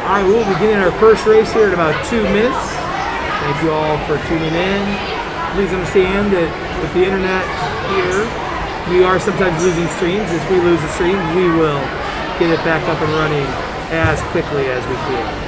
All right, we'll be beginning our first race here in about 2 minutes. Thank you all for tuning in. Please understand that with the internet here, we are sometimes losing streams. If we lose a stream, we will get it back up and running as quickly as we can.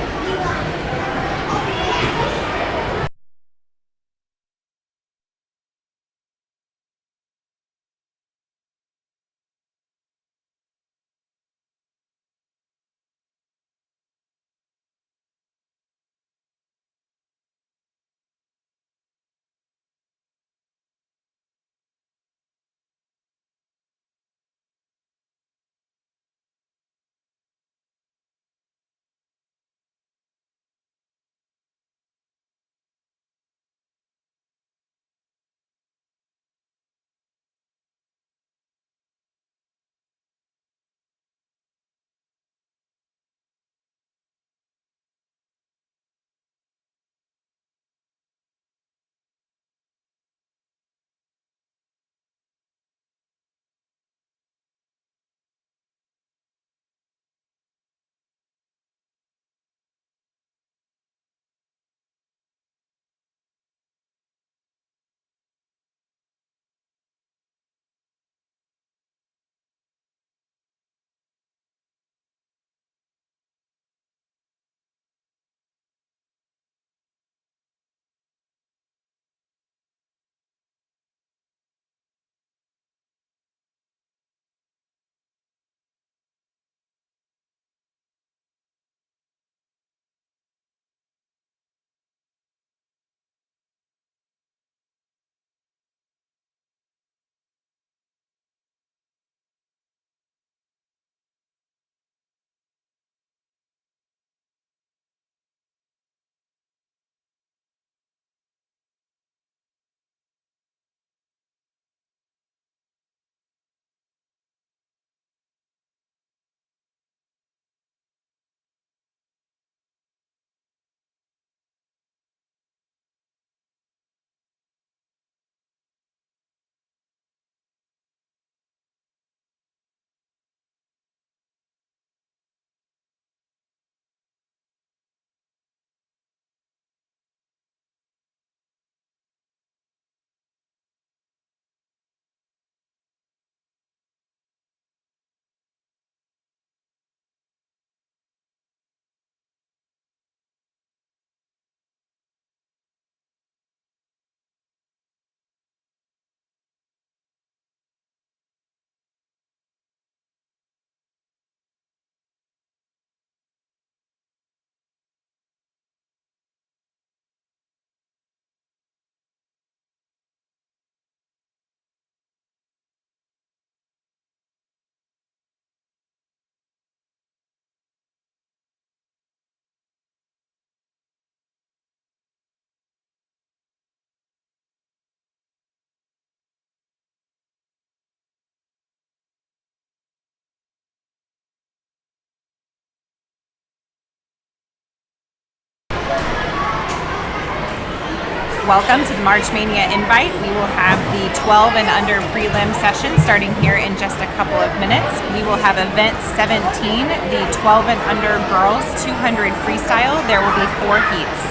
Welcome to the March Mania invite. We will have the 12 and under prelim session starting here in just a couple of minutes. We will have event 17, the 12 and under girls 200 freestyle. There will be 4 heats.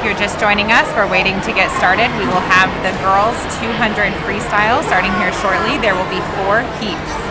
you're just joining us, we're waiting to get started. We will have the girls 200 freestyle starting here shortly. There will be 4 heats.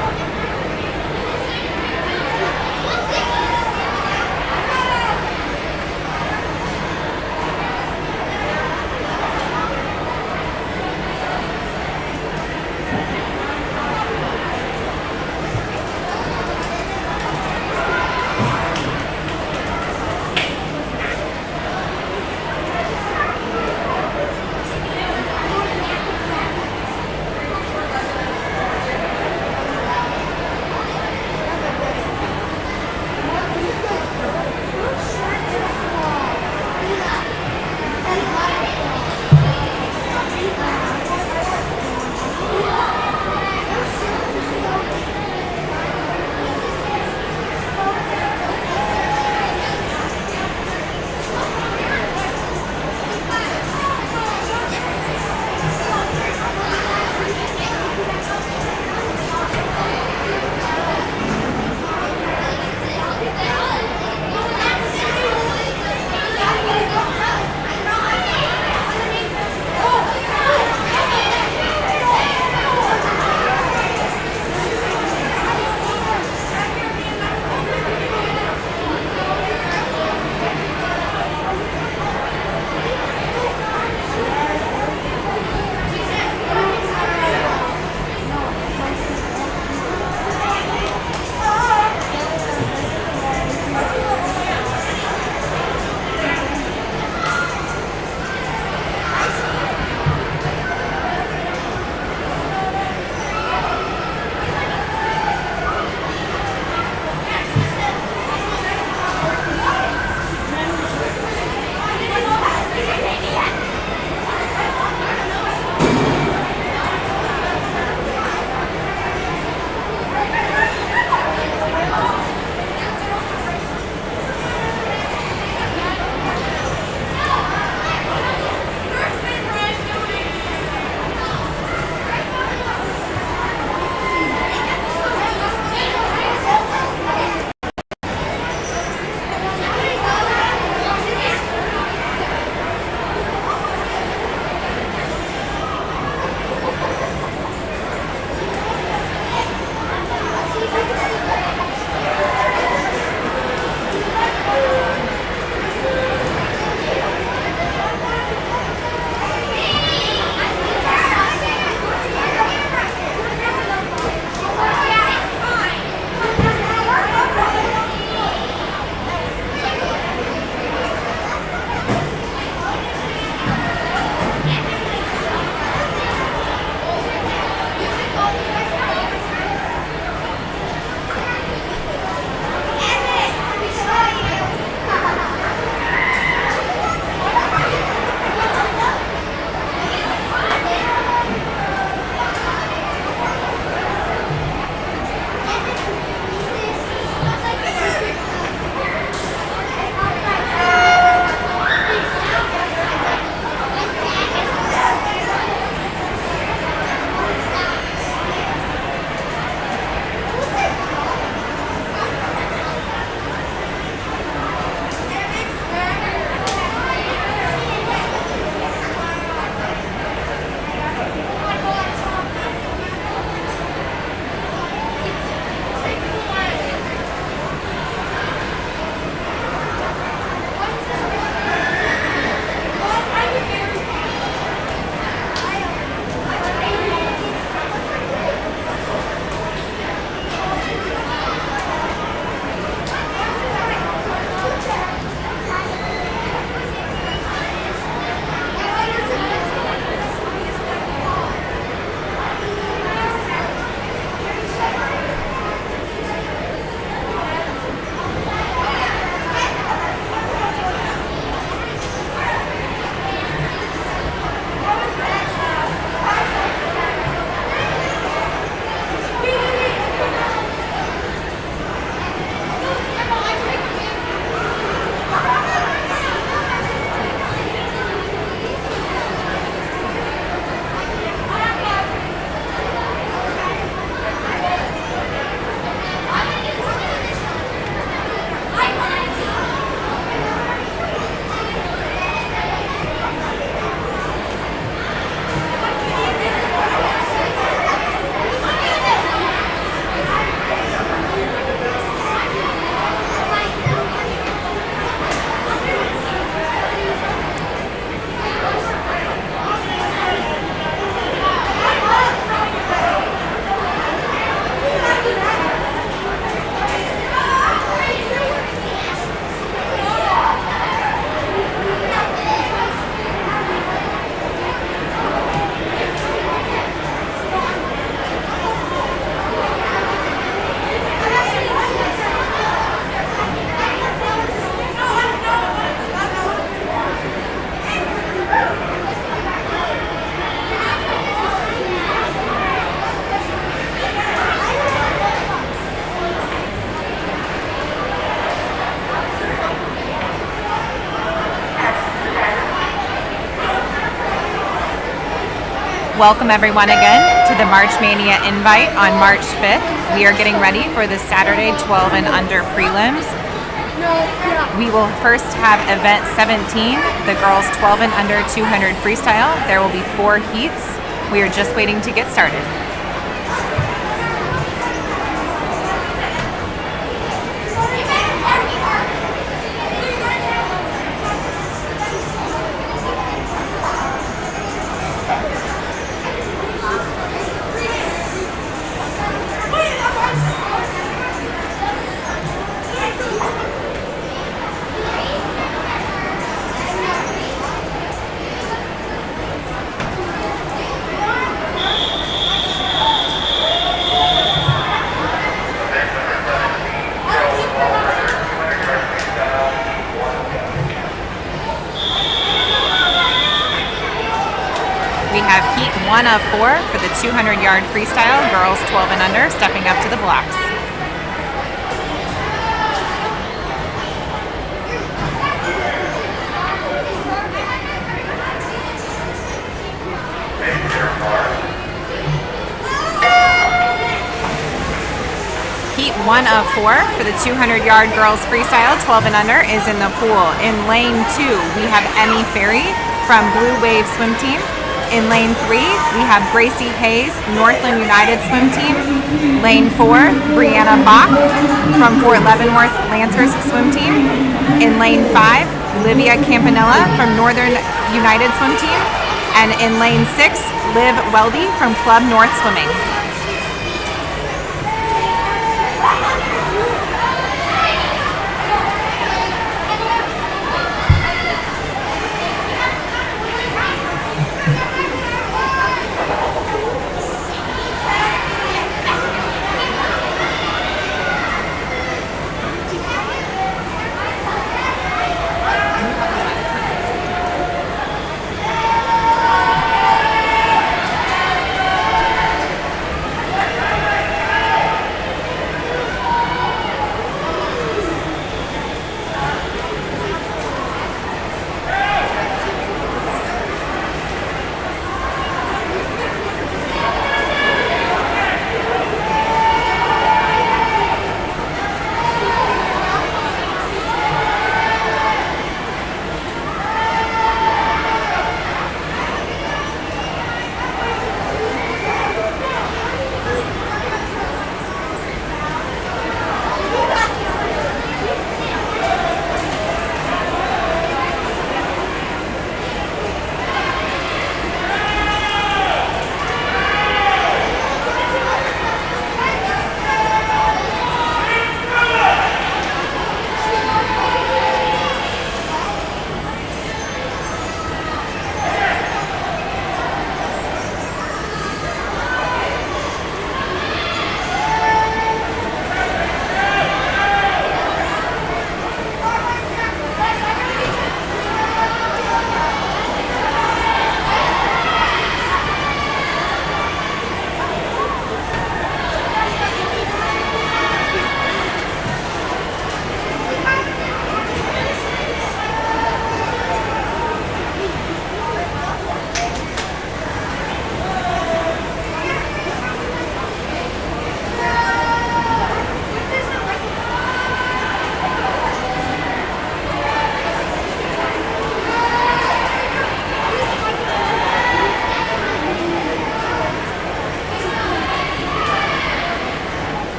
welcome everyone again to the March Mania Invite on March 5th. We are getting ready for the Saturday 12 and under prelims. We will first have event 17, the girls 12 and under 200 freestyle. There will be 4 heats. We are just waiting to get started. We have heat 1 of 4 for the 200-yard freestyle, girls 12 and under, stepping up to the blocks. Heat 1 of 4 for the 200-yard girls freestyle, 12 and under, is in the pool. In lane 2, we have Emmy Ferry from Blue Wave Swim Team. In lane 3, we have Gracie Hayes, Northland United Swim Team. Lane 4, Brianna Bach from Fort Leavenworth Lancers Swim Team. In lane 5, Livia Campanella from Northern United Swim Team. And in lane 6, Liv Weldy from Club North Swimming.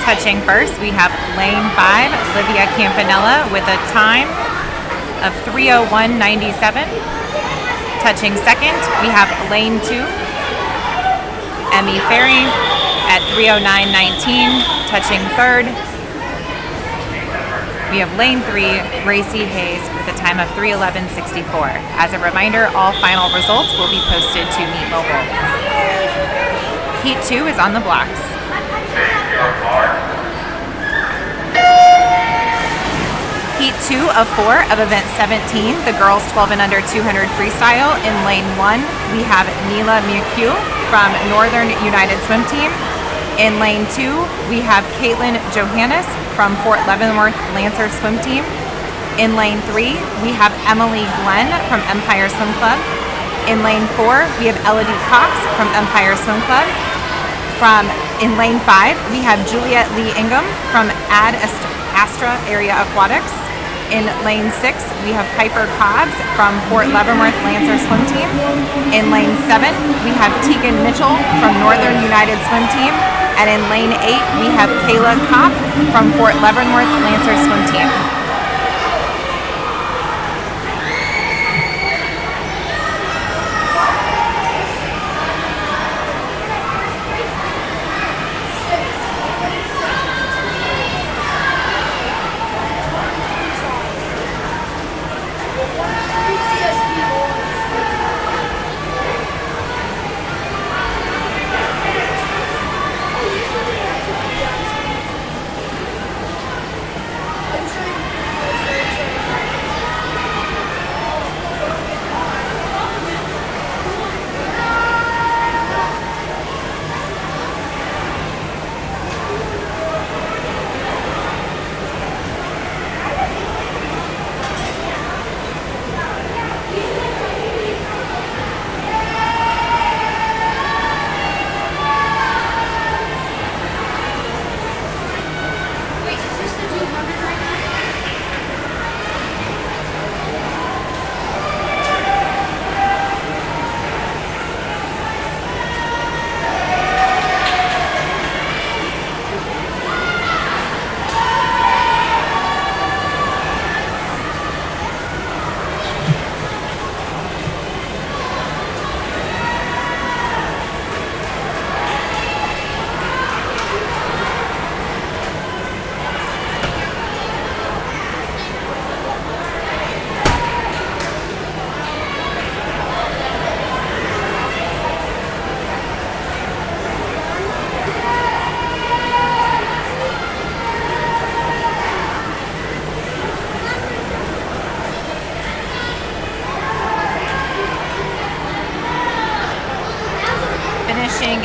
Touching first, we have lane 5, Livia Campanella with a time of 3:01.97. Touching second, we have lane 2, Emmy Ferry at 3:09.19. Touching third, we have lane 3, Gracie Hayes with a time of 3:11.64. As a reminder, all final results will be posted to Meet Mobile. Heat 2 is on the blocks. Heat Heat 2 of 4 of event 17, the girls 12 and under 200 freestyle. In lane 1, we have Neela Miaku from Northern United Swim Team. In lane 2, we have Caitlin Johannes from Fort Leavenworth Lancer Swim Team. In lane 3, we have Emily Glenn from Empire Swim Club. In lane 4, we have Elodie Cox from Empire Swim Club. In lane 5, we have Juliet Lee Ingham from Ad Astra Area Aquatics. In lane 6, we have Piper Cobbs from Fort Leavenworth Lancer Swim Team. In lane 7, we have Tegan Mitchell from Northern United Swim Team. And in lane 8, we have Kayla Kopp from Fort Leavenworth Lancer Swim Team.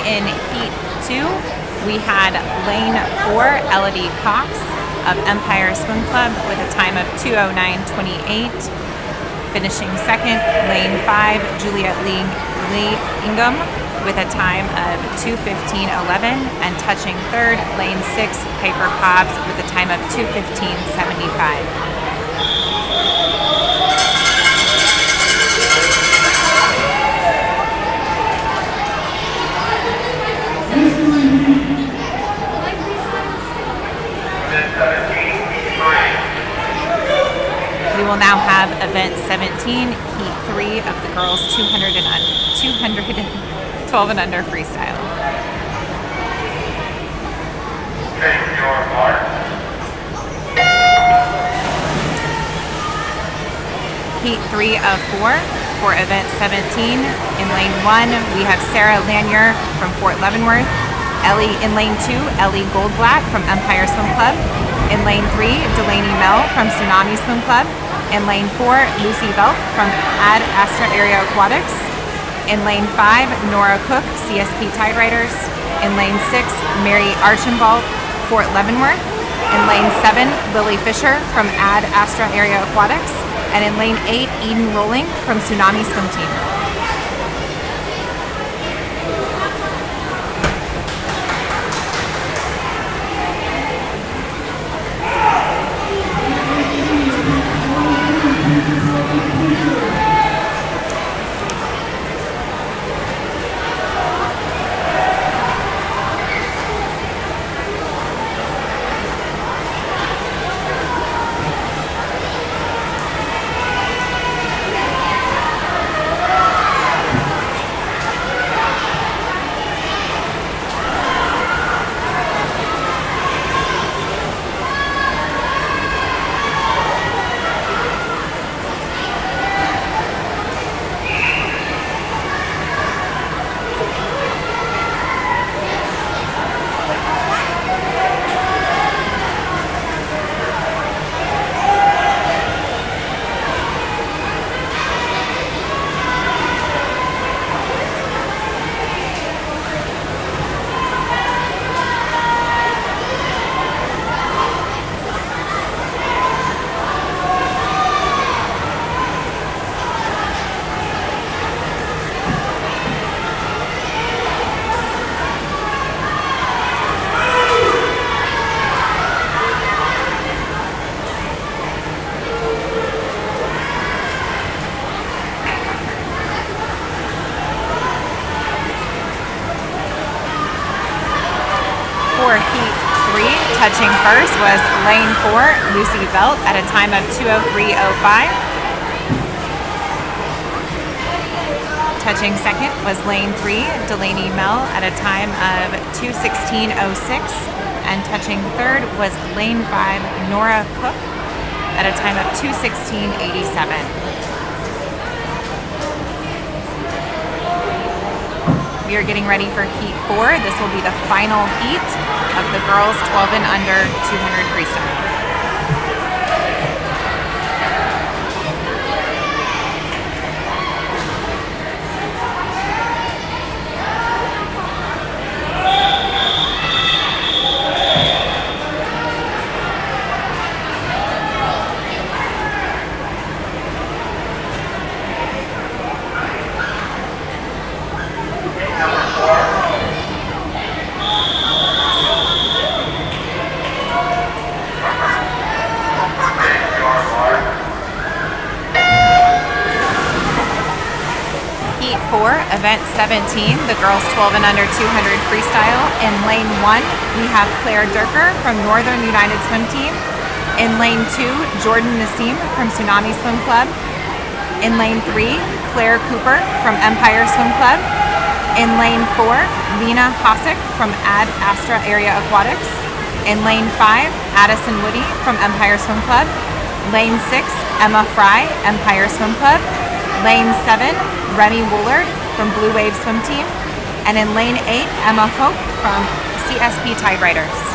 In Heat 2, we had lane 4, Elodie Cox of Empire Swim Club with a time of 2:09:28. Finishing second, lane 5, Juliet Lee Ingham with a time of 2:15:11. And touching third, lane 6, Piper Cobbs with a time of 2:15:75. We will now have event 17, heat 3 of the girls 212 and under freestyle. Take your mark. Heat 3 of 4 for event 17. In lane 1, we have Sarah Lanier from Fort Leavenworth. In lane 2, Ellie Goldblatt from Empire Swim Club. In lane 3, Delaney Mell from Tsunami Swim Club. In lane 4, Lucy Velk from Ad Astra Area Aquatics. In lane 5, Nora Cook, CSP Tide Riders. In lane 6, Mary Archambault, Fort Leavenworth. In lane 7, Lily Fisher from Ad Astra Area Aquatics. And in lane 8, Eden Rolling from Tsunami Swim Team. For heat 3, touching first was lane 4, Lucy Belt, at a time of 2:03:05. Touching second was lane 3, Delaney Mel, at a time of 2:16:06. And touching third was lane 5, Nora Cook, at a time of 2:16:87. We are getting ready for heat 4. This will be the final heat of the girls 12 and under 200 freestyle. Heat 4, event 17, the girls 12 and under 200 freestyle. In lane 1, we have Claire Durker from Northern United Swim Team. In lane 2, Jordan Nassim from Tsunami Swim Club. In lane 3, Claire Cooper from Empire Swim Club. In lane 4, Lena Hosick from Ad Astra Area Aquatics. In lane 5, Addison Woody from Empire Swim Club. Lane 6, Emma Fry, Empire Swim Club. Lane 7, Remy Woolard from Blue Wave Swim Team. And in lane 8, Emma Folk from CSP Tidewriters.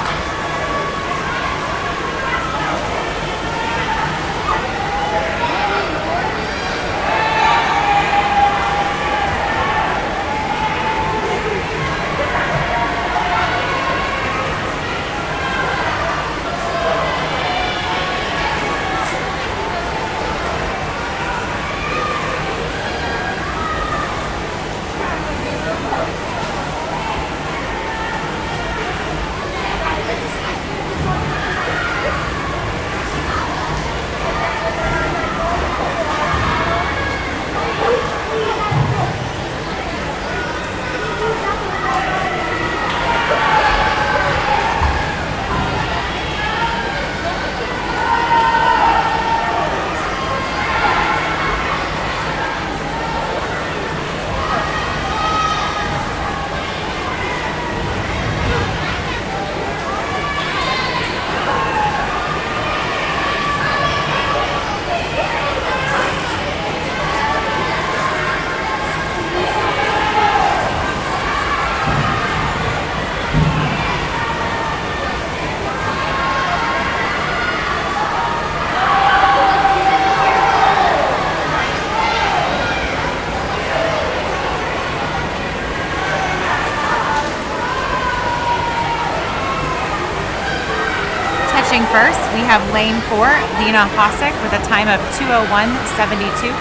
First, we have lane 4, Lena Hosick, with a time of 2:01:72.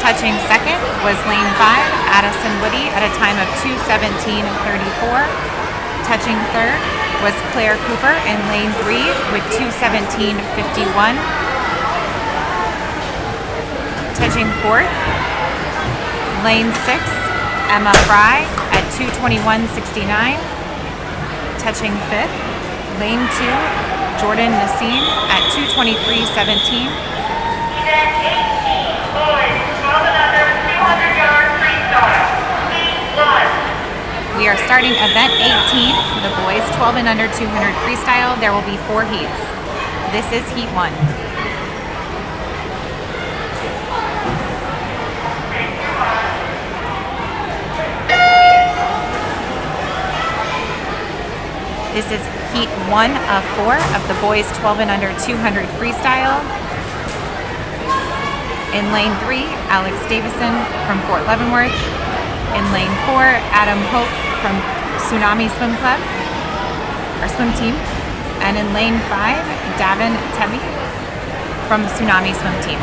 Touching second was lane 5, Addison Woody, at a time of 2:17:34. Touching third was Claire Cooper in lane 3 with 2:17:51. Touching fourth, lane 6, Emma Fry at 2:21:69. Touching fifth, lane 2, Jordan Nassim at 2:23:17. Event 18, boys, 12 and under 200 yard freestyle. Heat 1. We are starting event 18, the boys 12 and under 200 freestyle. There will be 4 heats. This is heat 1. This is heat 1 of 4 of the boys 12 and under 200 freestyle. In lane 3, Alex Davison from Fort Leavenworth. In lane 4, Adam Hope from Tsunami Swim Club, or Swim Team. And in lane 5, Davin Tebby from Tsunami Swim Team.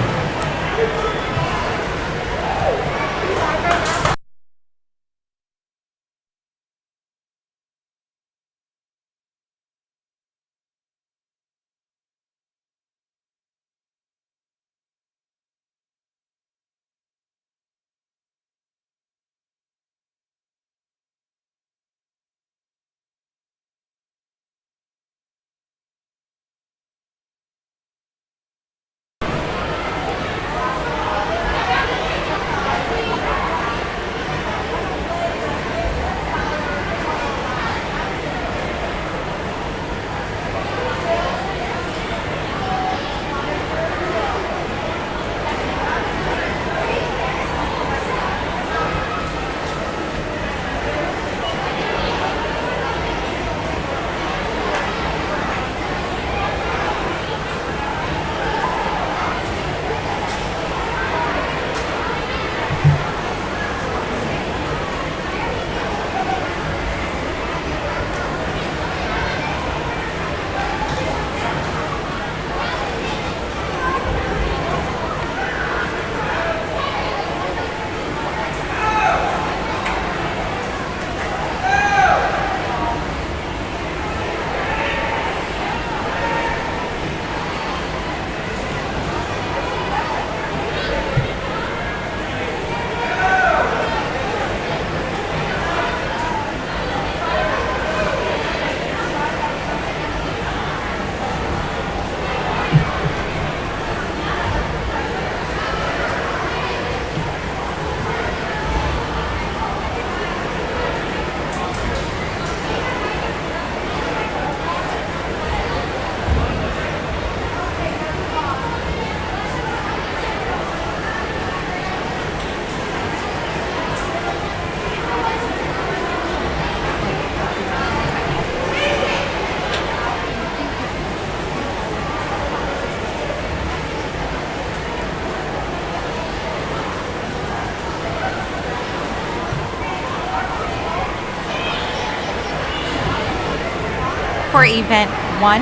For event 18,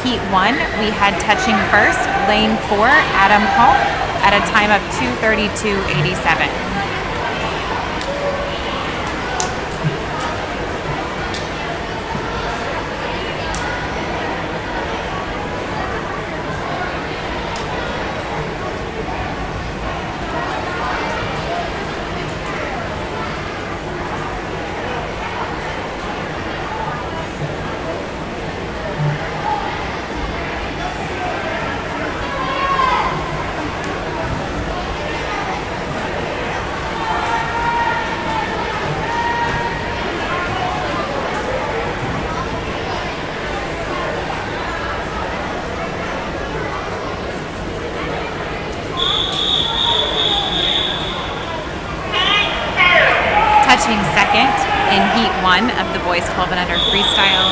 heat 1, we had touching first, lane 4, Adam Hulk, at a time of 2:32.87. Touching second in heat 1 of the boys 12 and under freestyle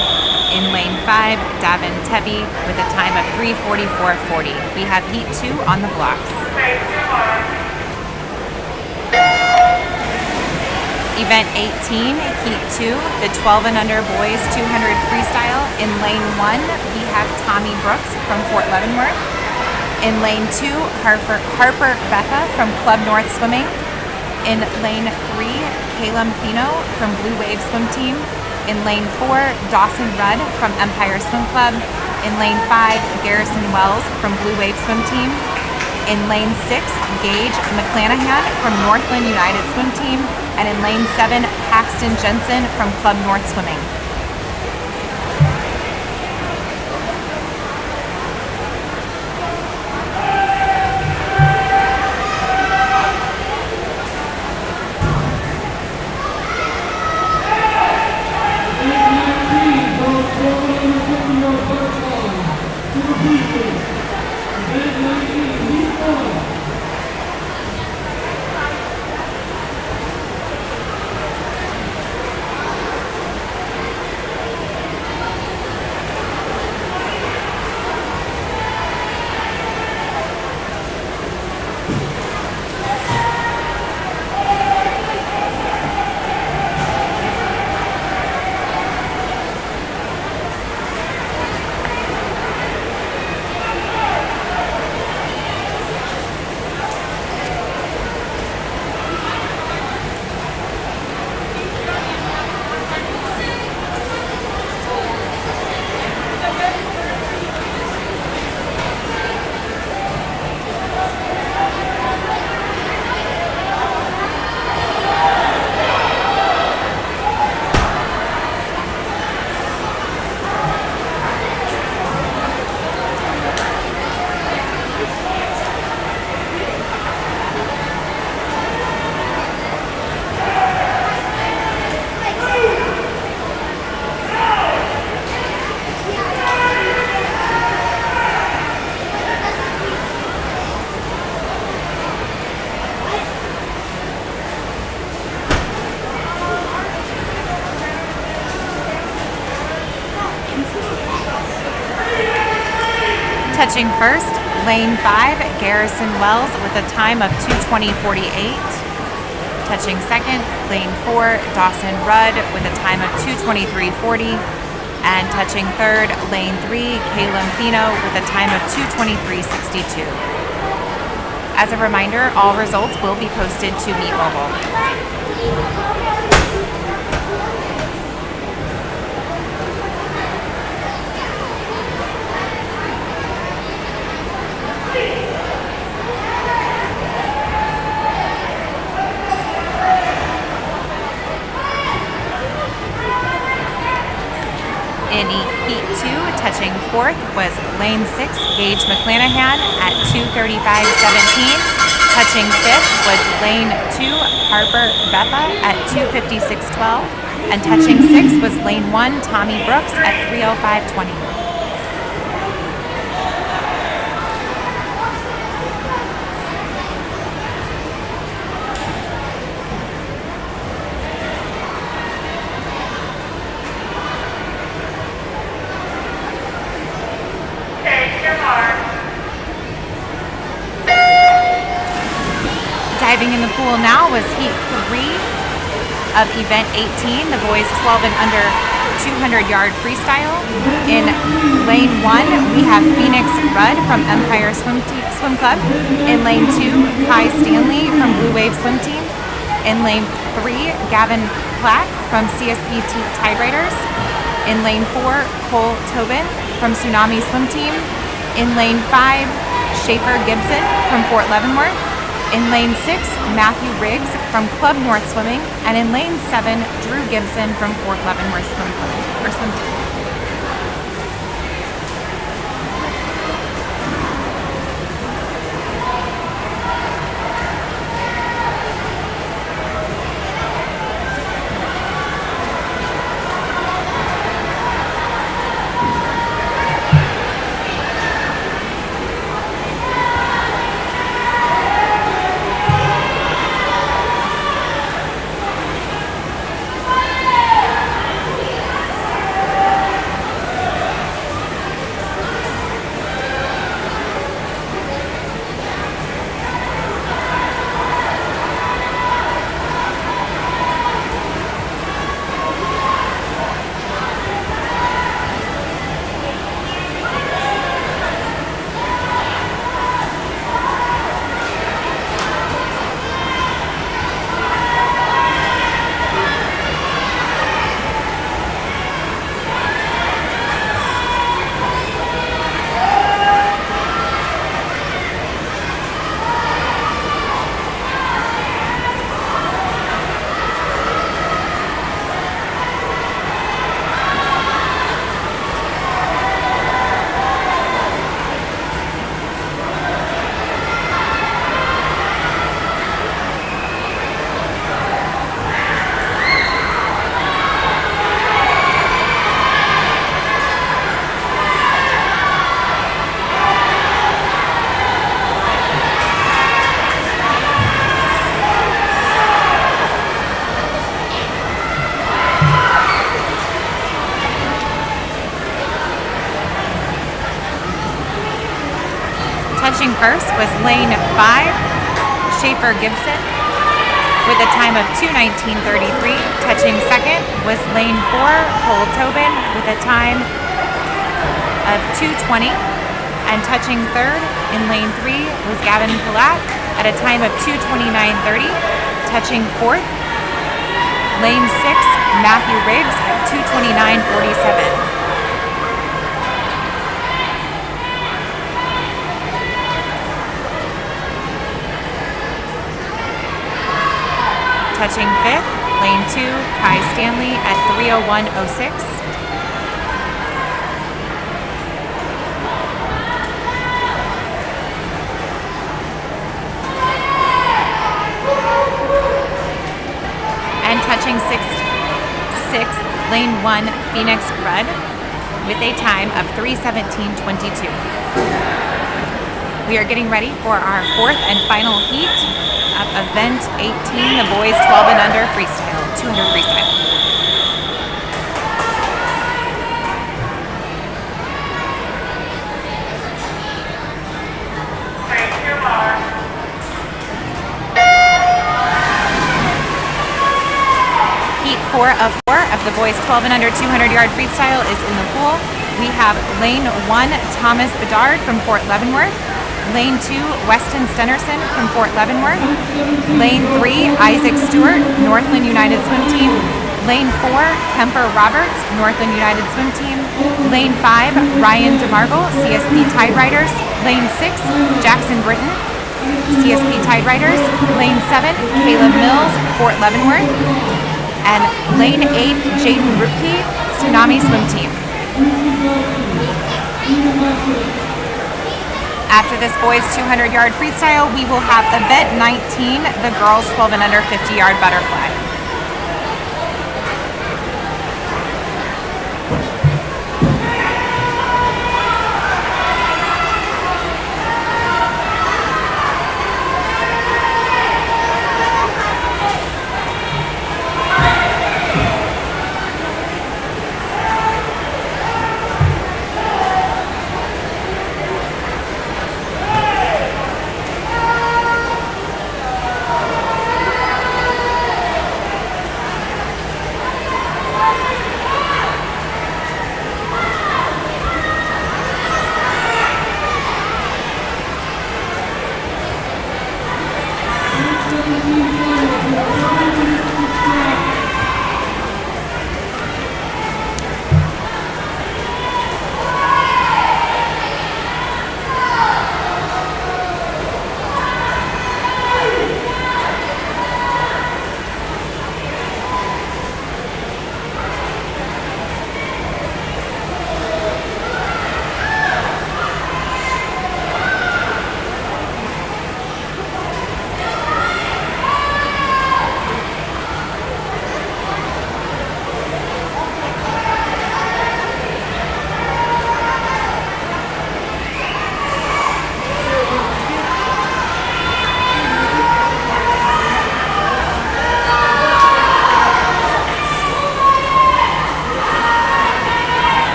in lane 5, Davin Tebi with a time of 3:44.40. We have heat 2 on the blocks. Event 18, heat 2, the 12 and under boys 200 freestyle. In lane 1, we have Tommy Brooks from Fort Leavenworth. In lane 2, Harper Becca from Club North Swimming. In lane 3, Caleb Pino from Blue Wave Swim Team. In lane 4, Dawson Rudd from Empire Swim Club. In lane 5, Garrison Wells from Blue Wave Swim Team. In lane 6, Gage McClanahan from Northland United Swim Team. And in lane 7, Paxton Jensen from Club North Swimming. Touching first, lane 5, Garrison Wells with a time of 2:20.48. Touching second, lane 4, Dawson Rudd with a time of 2:23.40. And touching third, lane 3, Caleb Pino with a time of 2:23.62. As a reminder, all results will be posted to Meet Mobile. In heat 2, touching fourth was lane 6, Gage McClanahan at 2:35.17. Touching fifth was lane 2, Harper Beppa at 2:56.12. And touching sixth was lane 1, Tommy Brooks at 3:05.20. Diving in the pool now was heat 3. of event 18, the boys 12 and under 200-yard freestyle. In lane 1, we have Phoenix Rudd from Empire Swim Club. In lane 2, Kai Stanley from Blue Wave Swim Team. In lane 3, Gavin Platt from CSP Tide Riders. In lane 4, Cole Tobin from Tsunami Swim Team. In lane 5, Schaefer Gibson from Fort Leavenworth. In lane 6, Matthew Riggs from Club North Swimming. And in lane 7, Drew Gibson from Fort Leavenworth Swim Team. Touching first was lane 5, Schaefer Gibson, with a time of 2:19:33. Touching second was lane 4, Cole Tobin, with a time of 2:20. And touching third in lane 3 was Gavin Palat at a time of 2:29:30. Touching fourth, lane 6, Matthew Riggs at 2:29:47. Touching fifth, lane 2, Kai Stanley at 3:01:06. And touching sixth, lane 1, Phoenix Rudd, with a time of 3:17:22. We are getting ready for our fourth and final heat of event 18, the boys 12 and under freestyle, 200 freestyle. Heat 4 of the boys 12 and under 200-yard freestyle is in the pool. We have lane 1, Thomas Bedard from Fort Leavenworth. Lane 2, Weston Stenerson from Fort Leavenworth. Lane 3, Isaac Stewart, Northland United Swim Team. Lane 4, Kemper Roberts, Northland United Swim Team. Lane 5, Ryan DeMargle, CSP Tide Riders. Lane 6, Jackson Britton, CSP Tide Riders. Lane 7, Caleb Mills, Fort Leavenworth. And lane 8, Jaden Rupke, Tsunami Swim Team. After this boys 200-yard freestyle, we will have event 19, the girls 12 and under 50-yard butterfly.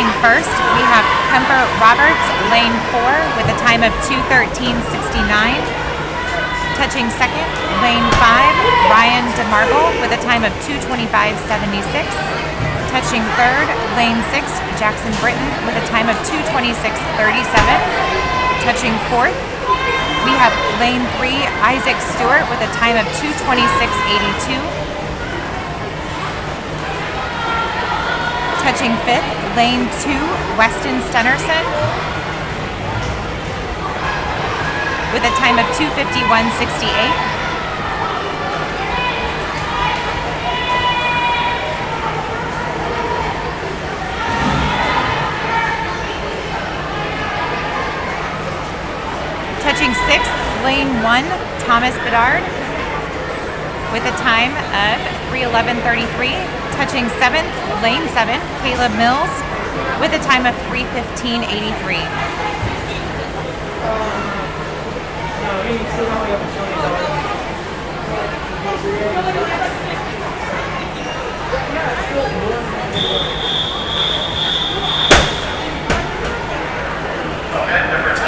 Touching first, we have Kemper Roberts, lane 4, with a time of 2:13.69. Touching second, lane 5, Ryan DeMarble, with a time of 2:25.76. Touching third, lane 6, Jackson Britton, with a time of 2:26.37. Touching fourth, we have lane 3, Isaac Stewart, with a time of 2:26.82. Touching fifth, lane 2, Weston Stenerson, with a time of 2:51.68. Touching sixth, lane 1, Thomas Bedard, with a time of 3:11.33. Touching seventh, lane 7, Caleb Mills, with a time of 3:15.83.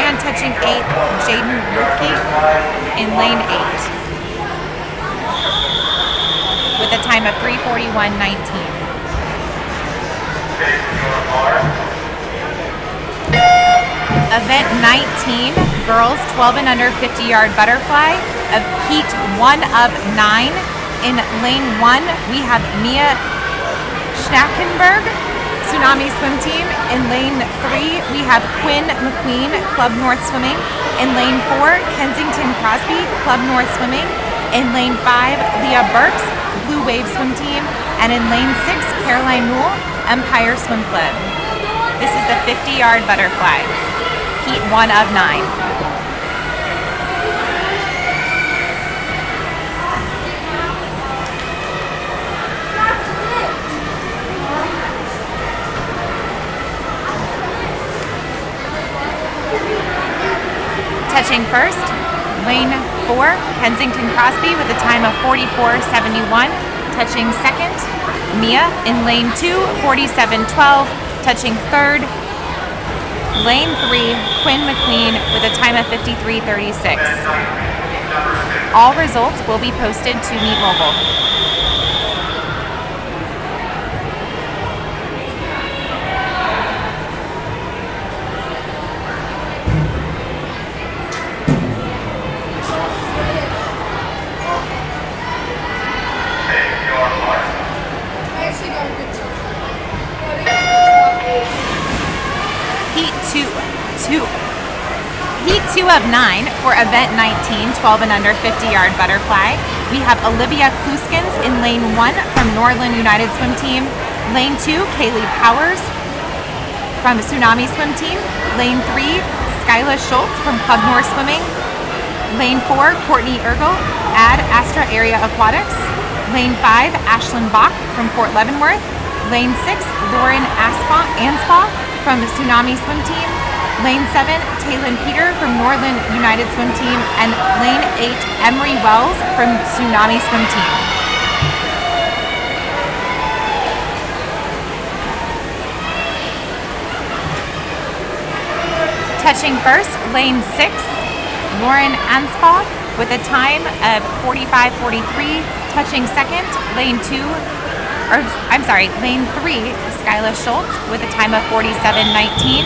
And touching 8th, Jaden Rookie in lane 8, with a time of 3:41.19. Event 19, girls 12 and under 50-yard butterfly, of heat 1 of 9. In lane 1, we have Mia Schnackenberg, Tsunami Swim Team. In lane 3, we have Quinn McQueen, Club North Swimming. In lane 4, Kensington Crosby, Club North Swimming. In lane 5, Leah Burks, Blue Wave Swim Team. And in lane 6, Caroline Newell, Empire Swim Club. This is the 50-yard butterfly, heat 1 of 9. Touching first, lane 4, Kensington Crosby, with a time of 44.71. Touching second, Mia. In lane 2, 47.12. Touching third, lane 3, Quinn McQueen, with a time of 53.36. All results will be posted to Meet Mobile. Heat 2 of 9 for event 19, 12 and under 50-yard butterfly. We have Olivia Kluskins in lane 1 from Norland United Swim Team. Lane 2, Kaylee Powers from Tsunami Swim Team. Lane 3, Skyla Schultz from Club North Swimming. Lane 4, Courtney Ergel, Ad Astra Area Aquatics. Lane 5, Ashlyn Bach from Fort Leavenworth. Lane 6, Lauren Anspaugh from Tsunami Swim Team. Lane 7, Taylin Peter from Norland United Swim Team. And Lane 8, Emery Wells from Tsunami Swim Team. Touching first, Lane 6, Lauren Anspaugh, with a time of 45.43. Touching second, Lane 3, Skyla Schultz, with a time of 47.19.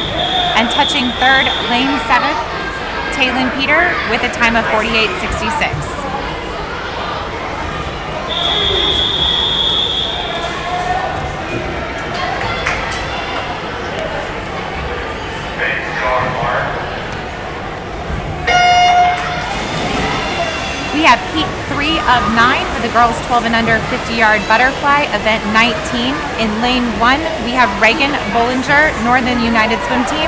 And touching third, lane 7, Taylin Peter, with a time of 48.66. We have heat 3 of 9 for the girls 12 and under 50-yard butterfly, event 19. In lane 1, we have Reagan Bollinger, Northern United Swim Team.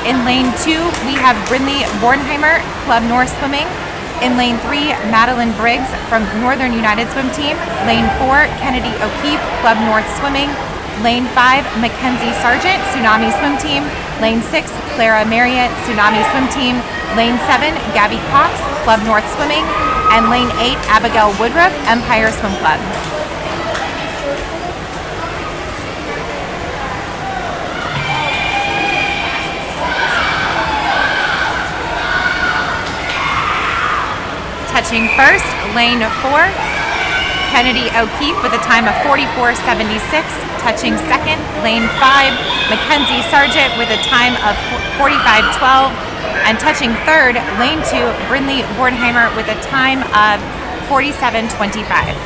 In lane 2, we have Brindley Bornheimer, Club North Swimming. In lane 3, Madeline Briggs from Northern United Swim Team. Lane 4, Kennedy O'Keefe, Club North Swimming. Lane 5, Mackenzie Sargent, Tsunami Swim Team. Lane 6, Clara Marriott, Tsunami Swim Team. Lane 7, Gabby Cox, Club North Swimming. And lane 8, Abigail Woodruff, Empire Swim Club. Touching first, lane 4, Kennedy O'Keefe with a time of 44.76. Touching second, lane 5, Mackenzie Sargent with a time of 45.12. And touching third, lane 2, Brindley Bornheimer with a time of 47.25.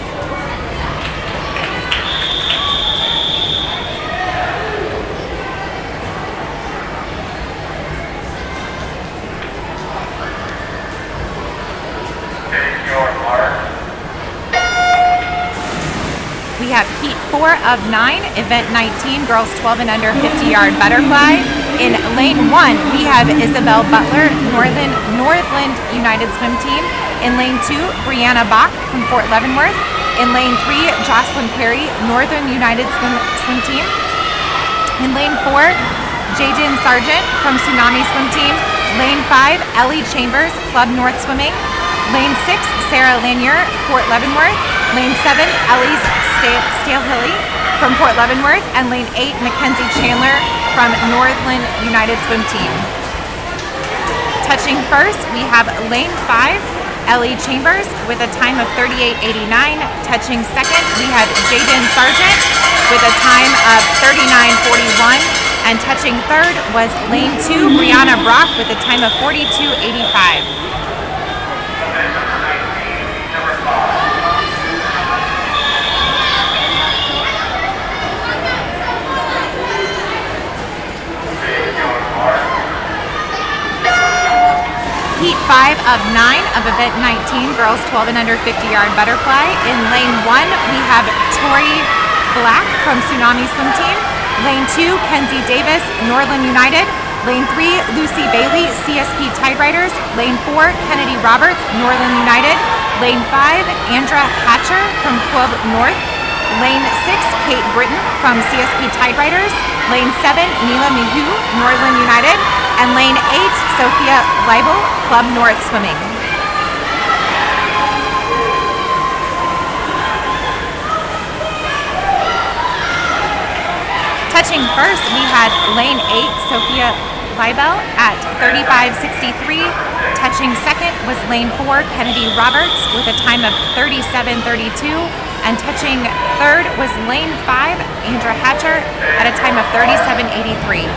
We have heat 4 of 9, event 19, girls 12 and under 50-yard butterfly. In lane 1, we have Isabel Butler, Northland United Swim Team. In lane 2, Brianna Bach from Fort Leavenworth. In lane 3, Jocelyn Perry, Northern United Swim Team. In lane 4, Jaden Sargent from Tsunami Swim Team. Lane 5, Ellie Chambers, Club North Swimming. Lane 6, Sarah Lanier, Fort Leavenworth. Lane 7, Ellie Stalehilly from Fort Leavenworth. And lane 8, Mackenzie Chandler from Northland United Swim Team. Touching first, we have lane 5, Ellie Chambers with a time of 38.89. Touching second, we have Jaden Sargent with a time of 39.41. And touching third was lane 2, Brianna Brock with a time of 42.85. Heat 5 of 9 of event 19, girls 12 and under 50-yard butterfly. In lane 1, we have Tori Black from Tsunami Swim Team. Lane 2, Kenzie Davis, Northland United. Lane 3, Lucy Bailey, CSP Tide Riders. Lane 4, Kennedy Roberts, Northland United. Lane 5, Andra Hatcher from Club North. Lane 6, Kate Britton from CSP Tide Riders. Lane 7, Neela Mihu, Northland United. And lane 8, Sophia Leibel, Club North Swimming. Touching first, we had lane 8, Sophia Leibel at 35.63. Touching second was lane 4, Kennedy Roberts with a time of 37.32. And touching third was lane 5, Andra Hatcher at a time of 37.83.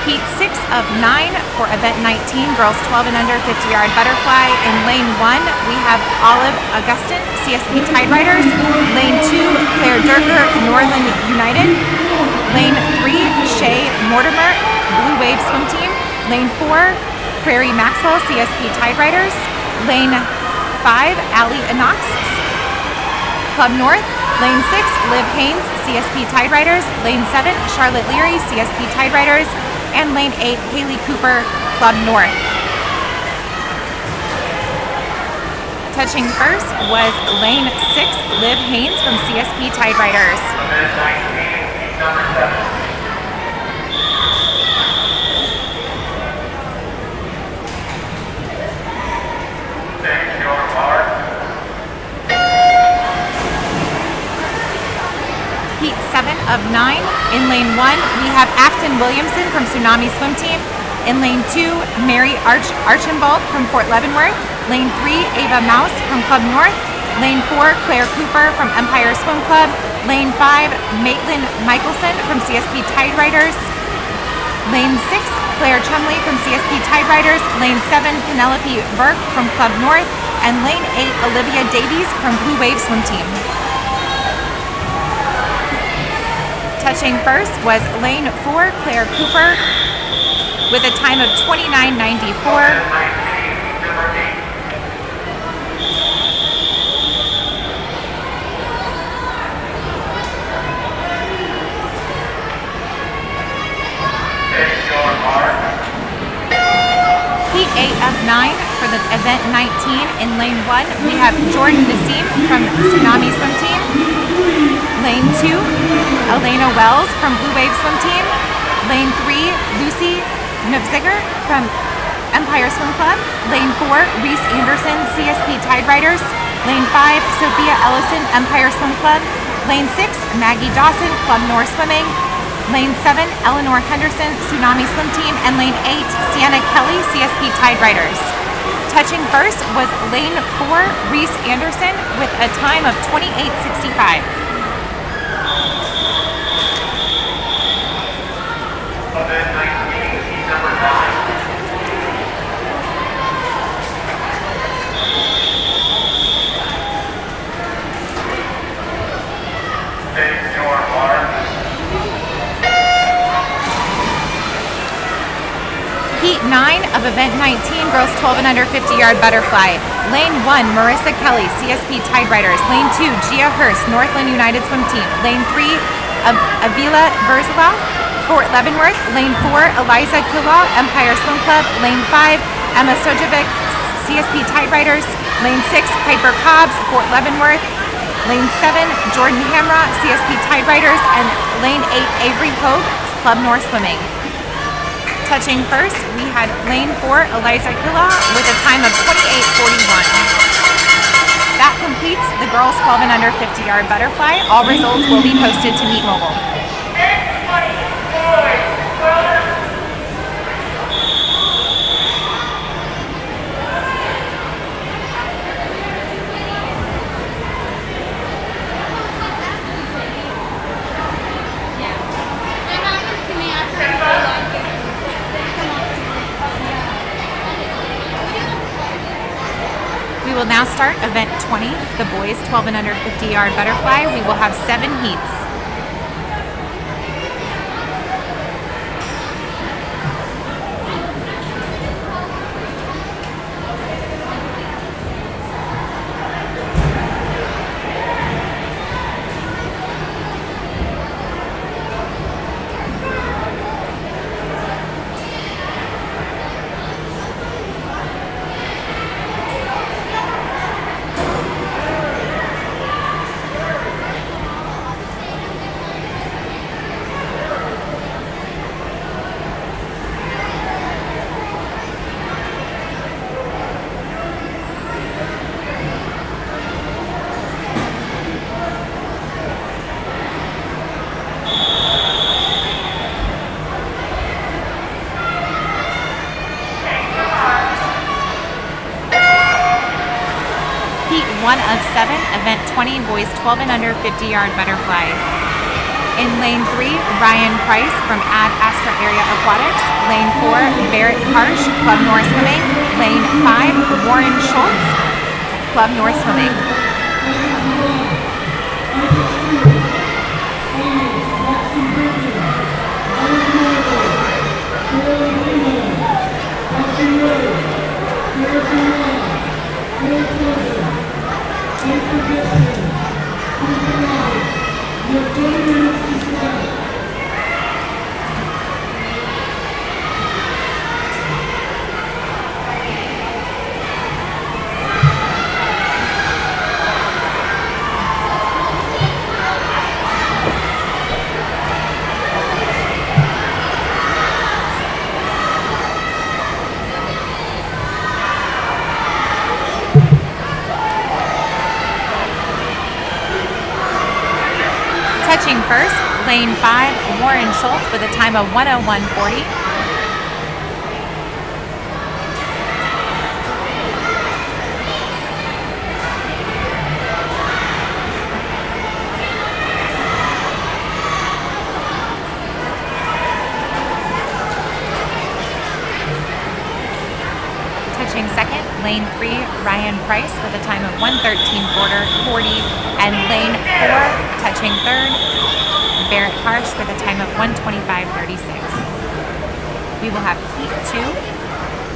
Heat 6 of 9 for event 19, girls 12 and under 50-yard butterfly. In lane 1, we have Olive Augustin, CSP Tide Riders. Lane 2, Claire Durker, Northland United. Lane 3, Shay Mortimer, Blue Wave Swim Team. Lane 4, Prairie Maxwell, CSP Tide Riders. Lane 5, Allie Knox, Club North. Lane 6, Liv Haynes, CSP Tide Riders. Lane 7, Charlotte Leary, CSP Tide Riders. And lane 8, Haley Cooper, Club North. Touching first was lane 6, Liv Haynes from CSP Tide Riders. Number 7. Take your mark. Heat 7 of 9. In lane 1, we have Afton Williamson from Tsunami Swim Team. In lane 2, Mary Archambault from Fort Leavenworth. Lane 3, Ava Mouse from Club North. Lane 4, Claire Cooper from Empire Swim Club. Lane 5, Maitland Michelson from CSP Tide Riders. Lane 6, Claire Chumley from CSP Tide Riders. Lane 7, Penelope Burke from Club North. And lane 8, Olivia Davies from Blue Wave Swim Team. Touching first was lane 4, Claire Cooper, with a time of 29.94. Heat 8 of 9 for the event 19. In lane 1, we have Jordan Nassim from Tsunami Swim Team. Lane 2, Elena Wells from Blue Wave Swim Team. Lane 3, Lucy Novziger from Empire Swim Club. Lane 4, Reese Anderson, CSP Tide Riders. Lane 5, Sophia Ellison, Empire Swim Club. Lane 6, Maggie Dawson, Club North Swimming. Lane 7, Eleanor Henderson, Tsunami Swim Team, and Lane 8, Sienna Kelly, CSP Tide Riders. Touching first was Lane 4, Reese Anderson, with a time of 28:65. Event 19, heat number 9. Take your mark. Heat 9 of Event 19, girls 12 and under 50-yard butterfly. Lane 1, Marissa Kelly, CSP Tide Riders. Lane 2, Gia Hurst, Northland United Swim Team. Lane 3, Avila Berzala, Fort Leavenworth. Lane 4, Eliza Kula, Empire Swim Club. Lane 5, Emma Sojovic, CSP Tide Riders. Lane 6, Piper Cobbs, Fort Leavenworth. Lane 7, Jordan Hamra, CSP Tide Riders. And Lane 8, Avery Hogue, Club North Swimming. Touching first, we had Lane 4, Eliza Kula, with a time of 28:41. That completes the girls 12 and under 50-yard butterfly. All results will be posted to Meet Mobile. We will now start Event 20, the boys 12 and under 50-yard butterfly. We will have 7 heats. Heat 1 of 7, Event 20, boys 12 and under 50-yard butterfly. In Lane 3, Ryan Price from Ad Astra Area Aquatics. Lane 4, Barrett Harsh, Club North Swimming. Lane 5, Warren Schultz, Club North Swimming. Touching first, Lane 5, Warren Schultz with a time of 1:01:40. Touching second, Lane 3, Ryan Price with a time of 1:13:40. And Lane 4, touching third, Barrett Harsh with a time of 1:25:36. We will have Heat 2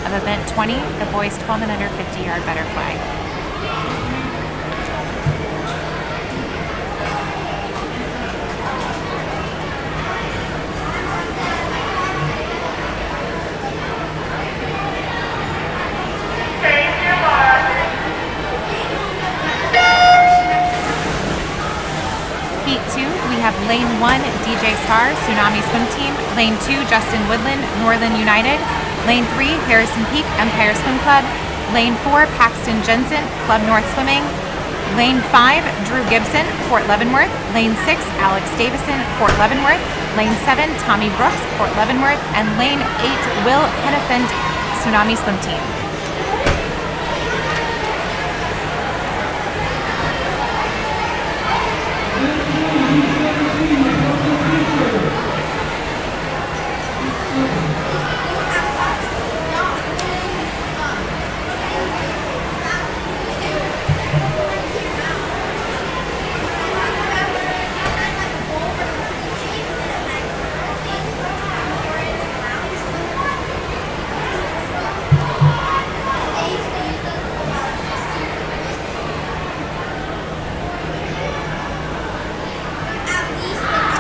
of Event 20, the boys 12 and under 50-yard butterfly. Heat 2, we have Lane 1, DJ Star, Tsunami Swim Team. Lane 2, Justin Woodland, Northern United. Lane 3, Harrison Peak, Empire Swim Club. Lane 4, Paxton Jensen, Club North Swimming. Lane 5, Drew Gibson, Fort Leavenworth. Lane 6, Alex Davison, Fort Leavenworth. Lane 7, Tommy Brooks, Fort Leavenworth, and Lane 8, Will Hennepin, Tsunami Swim Team.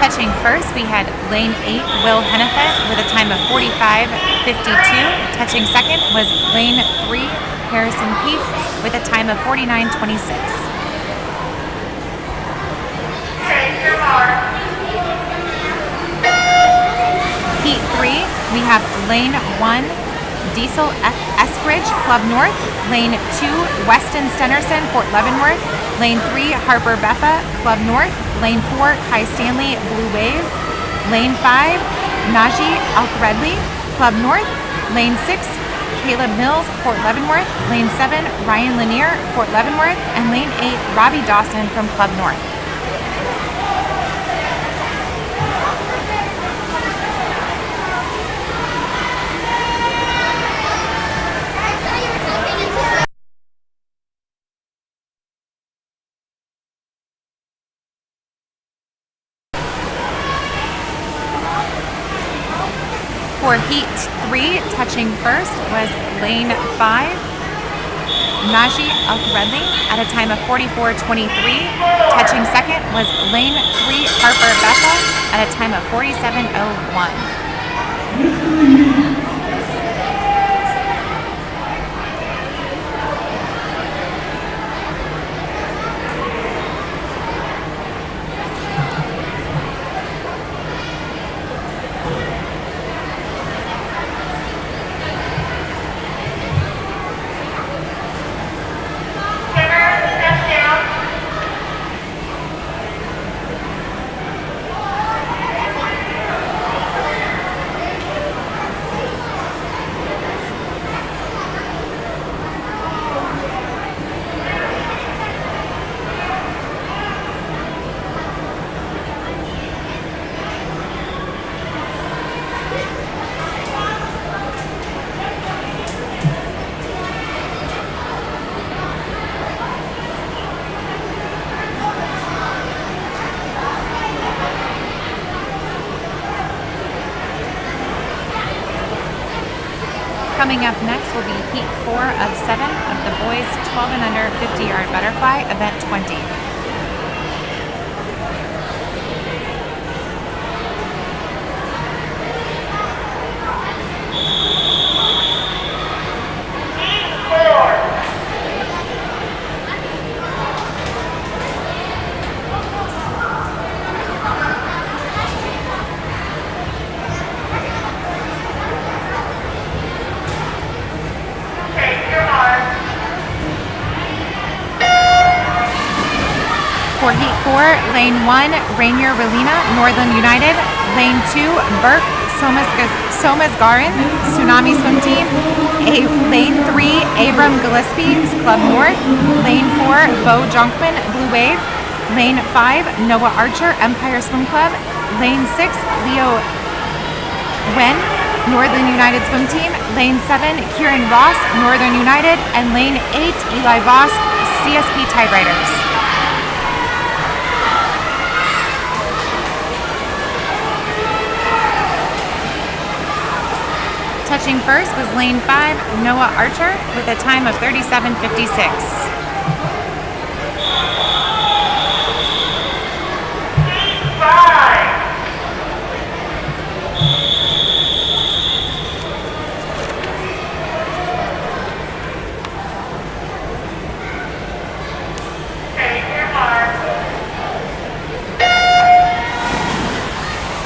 Touching first, we had Lane 8, Will Hennepin, with a time of 45:52. Touching second was Lane 3, Harrison Keith, with a time of 49:26. Heat 3, we have Lane 1, Diesel Eskridge, Club North, Lane 2, Weston Stenerson, Fort Leavenworth, Lane 3, Harper Beffa, Club North, Lane 4, Kai Stanley, Blue Wave, Lane 5, Najee Althredley, Club North, Lane 6, Caleb Mills, Fort Leavenworth, Lane 7, Ryan Lanier, Fort Leavenworth, and Lane 8, Robbie Dawson from Club North. For Heat 3, touching first was Lane 5, Najee Althredley, at a time of 44:23. Touching second was Lane 3, Harper Beffa, at a time of 47:01. Coming up next will be Heat 4 of 7 of the boys 12 and under 50-yard butterfly, event 20. For Heat 4, Lane 1, Rainier Relina, Northern United. Lane 2, Burke, Somasgarin, Tsunami Swim Team. Lane 3, Abram Gillespie, Club North. Lane 4, Bo Jonkman, Blue Wave. Lane 5, Noah Archer, Empire Swim Club. Lane 6, Leo Wen, Northern United Swim Team. Lane 7, Kieran Ross, Northern United. And Lane 8, Eli Voss, CSP Tideriders. Touching first was Lane 5, Noah Archer, with a time of 37:56.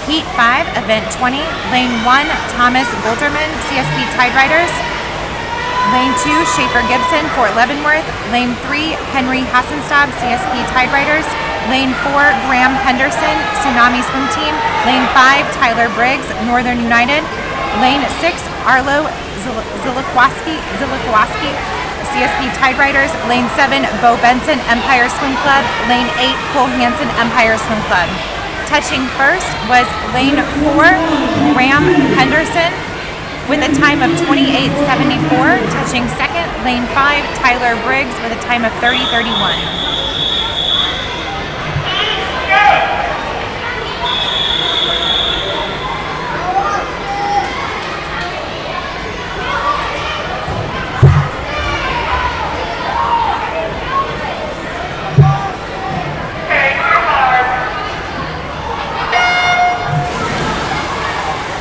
Heat 5, Event 20, Lane 1, Thomas Bolterman, CSP Tideriders. Lane 2, Schaefer Gibson, Fort Leavenworth. Lane 3, Henry Hassenstab, CSP Tideriders. Lane 4, Graham Henderson, Tsunami Swim Team. Lane 5, Tyler Briggs, Northern United. Lane 6, Arlo Zilakowski, CSP Tide Riders. Lane 7, Bo Benson, Empire Swim Club. Lane 8, Cole Hansen, Empire Swim Club. Touching first was Lane 4, Graham Henderson, with a time of 28:74. Touching second, Lane 5, Tyler Briggs, with a time of 30:31.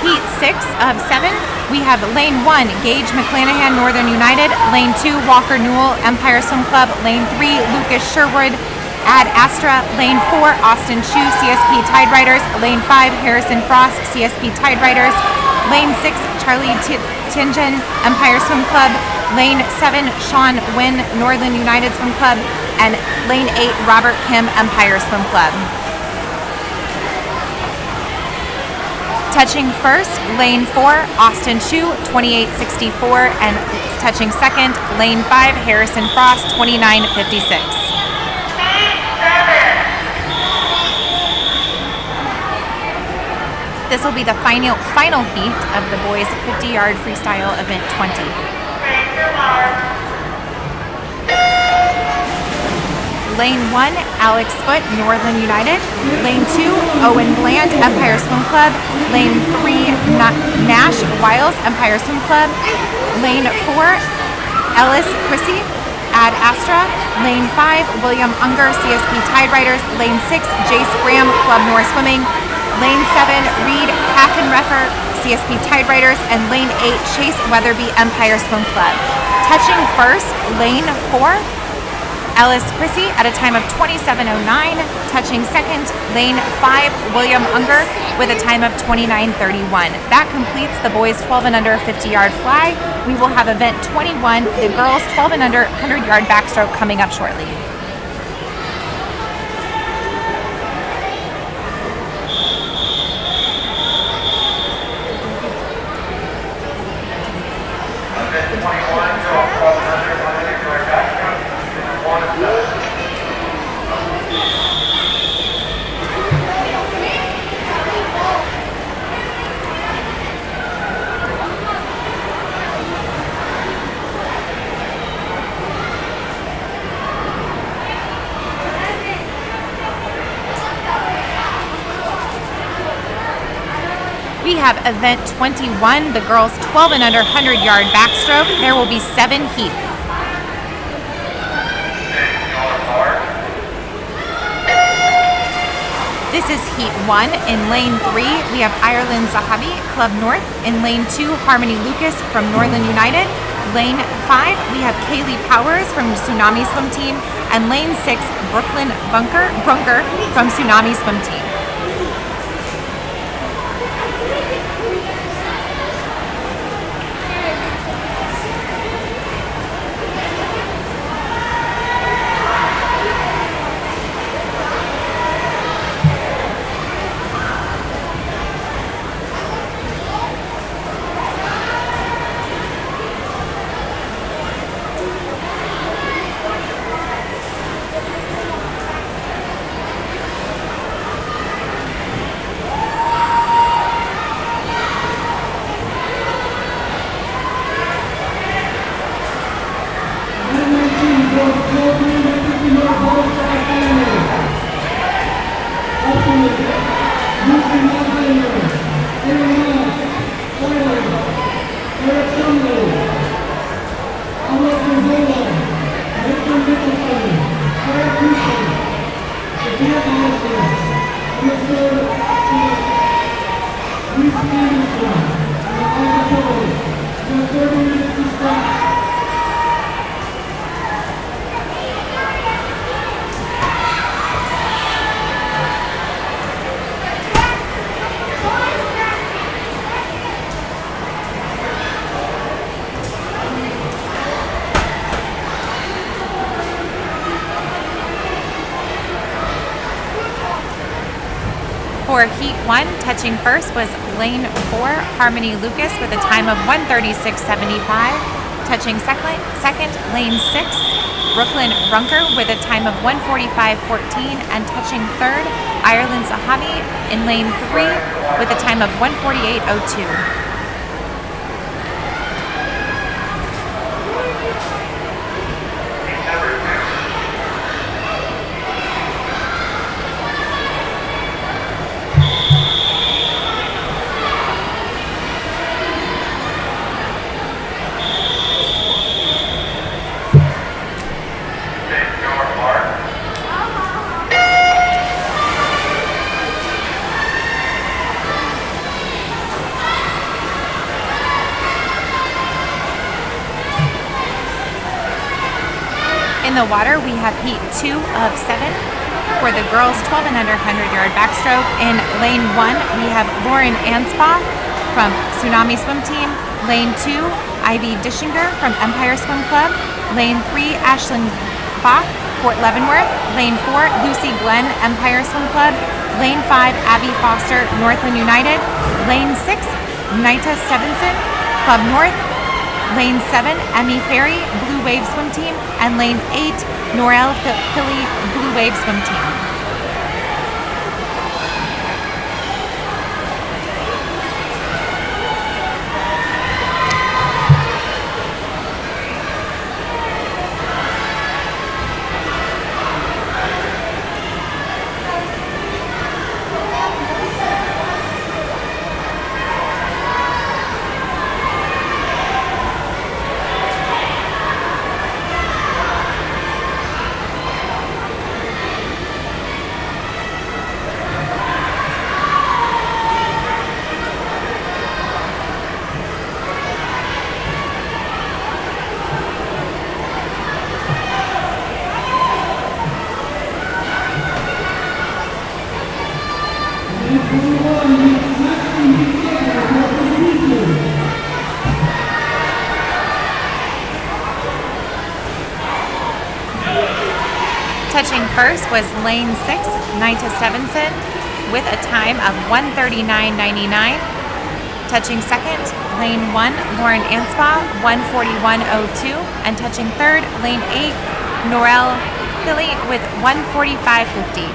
Heat 6 of 7. We have Lane 1, Gage McClanahan, Northern United. Lane 2, Walker Newell, Empire Swim Club. Lane 3, Lucas Sherwood, Ad Astra. Lane 4, Austin Chu, CSP Tide Riders. Lane 5, Harrison Frost, CSP Tide Riders. Lane 6, Charlie Tingen, Empire Swim Club. Lane 7, Sean Wynn, Northern United Swim Club. And Lane 8, Robert Kim, Empire Swim Club. Touching first, Lane 4, Austin Chu, 28:64, and touching second, Lane 5, Harrison Frost, 29:56. This will be the final heat of the boys 50-yard freestyle event 20. Lane 1, Alex Foote, Northern United. Lane 2, Owen Bland, Empire Swim Club. Lane 3, Nash Wiles, Empire Swim Club. Lane 4, Ellis Chrissy, Ad Astra. Lane 5, William Unger, CSP Tide Riders. Lane 6, Jace Graham, Club North Swimming. Lane 7, Reed Hackenreffer, CSP Tide Riders. And Lane 8, Chase Weatherby, Empire Swim Club. Touching first, Lane 4, Ellis Chrissy at a time of 27:09. Touching second, Lane 5, William Unger, with a time of 29:31. That completes the boys 12 and under 50-yard fly. We will have event 21, the girls 12 and under 100-yard backstroke, coming up shortly. Event 21, girls 12 and under 100-yard backstroke. We have event 21, the girls 12 and under 100-yard backstroke. There will be 7 heats. This is Heat 1. In Lane 3, we have Ireland Zahavi, Club North. In Lane 2, Harmony Lucas from Northern United. Lane 5, we have Kaylee Powers from Tsunami Swim Team. And Lane 6, Brooklyn Brunker from Tsunami Swim Team. Touching first was lane 4, Harmony Lucas with a time of 1:36.75. Touching second, lane 6, Brooklyn Runker with a time of 1:45.14. And touching third, Ireland Zahavi in lane 3 with a time of 1:48.02. In the water, we have heat 2 of 7 for the girls 12 and under 100-yard backstroke. In lane 1, we have Lauren Anspaugh from Tsunami Swim Team. Lane 2, Ivy Dishinger from Empire Swim Club. Lane 3, Ashlyn Bach, Fort Leavenworth. Lane 4, Lucy Glenn, Empire Swim Club. Lane 5, Abby Foster, Northland United. Lane 6, Nita Stevenson, Club North. Lane 7, Emmy Ferry, Blue Wave Swim Team. And lane 8, Norel Philly, Blue Wave Swim Team. Touching first was lane 6, Nita Stevenson, with a time of 1:39.99. Touching second, lane 1, Lauren Anspaugh, 1:41.02. And touching third, lane 8, Norel Philly with 1:45.50.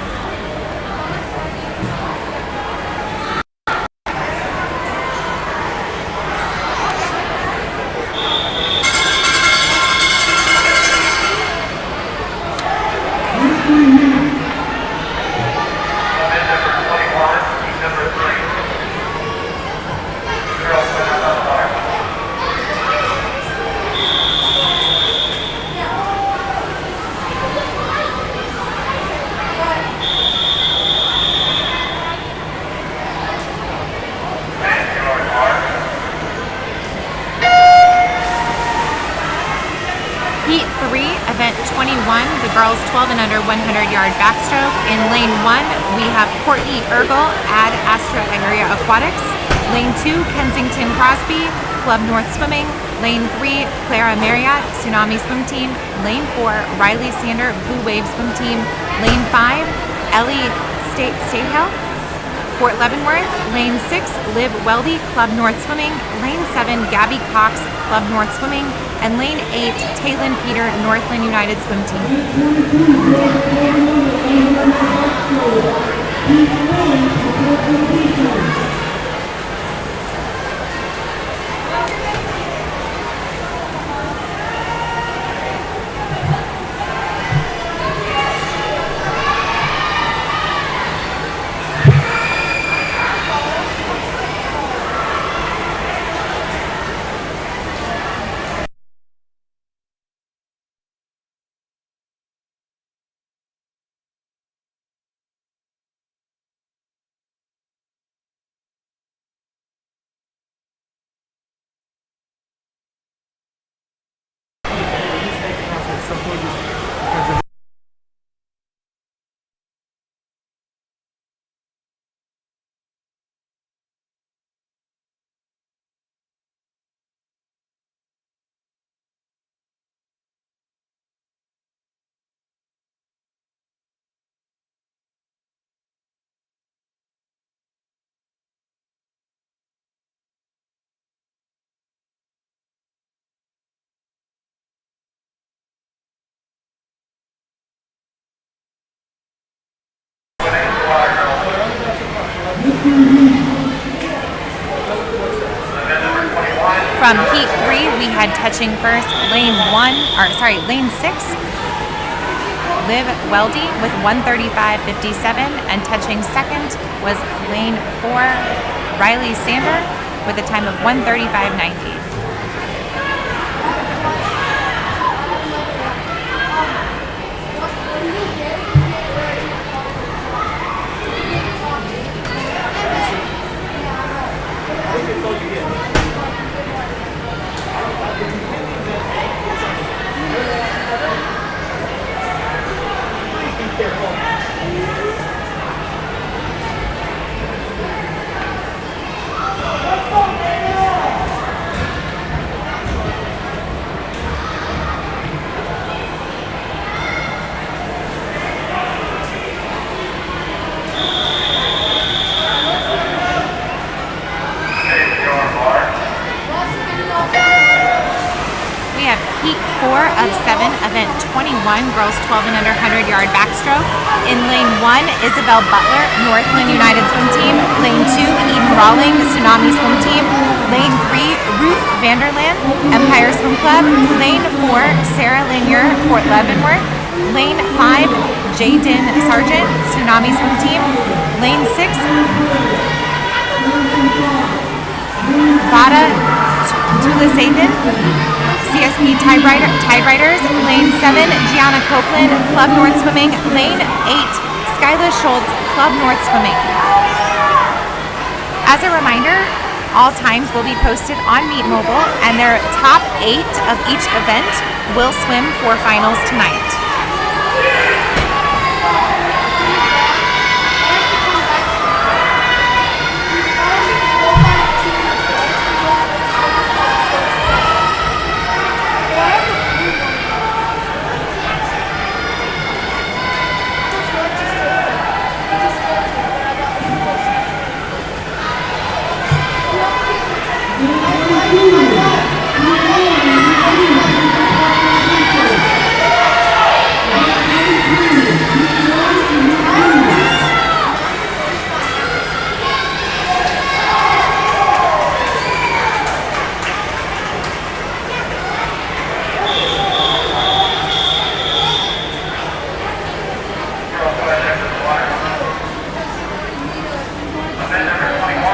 Heat 3, event 21, the girls 12 and under 100-yard backstroke. In lane 1, we have Courtney Ergel, Ad Astra Area Aquatics. Lane 2, Kensington Crosby, Club North Swimming. Lane 3, Clara Marriott, Tsunami Swim Team. Lane 4, Riley Sander, Blue Wave Swim Team. Lane 5, Ellie Statehill, Fort Leavenworth. Lane 6, Liv Weldy, Club North Swimming. Lane 7, Gabby Cox, Club North Swimming. And lane 8, Taylin Peter, Northland United Swim Team. Heat 3, we had touching first lane 6, Liv Weldy with 135.57, and touching second was lane 4, Riley Sander with a time of 135.90. We have Heat 4 of 7, event 21, girls 12 and under 100-yard backstroke. In lane 1, Isabel Butler, Northland United Swim Team. Lane 2, Eden Rawling, Tsunami Swim Team. Lane 3, Ruth Vanderland, Empire Swim Club. Lane 4, Sarah Lanier, Fort Leavenworth. Lane 5, Jaden Sargent, Tsunami Swim Team. Lane 6, Vada Tulasathan, CSP Tideriders. Lane 7, Gianna Copeland, Club North Swimming. Lane 8, Skyla Schultz, Club North Swimming. As a reminder, all times will be posted on Meet Mobile, and their top 8 of each event will swim for finals tonight.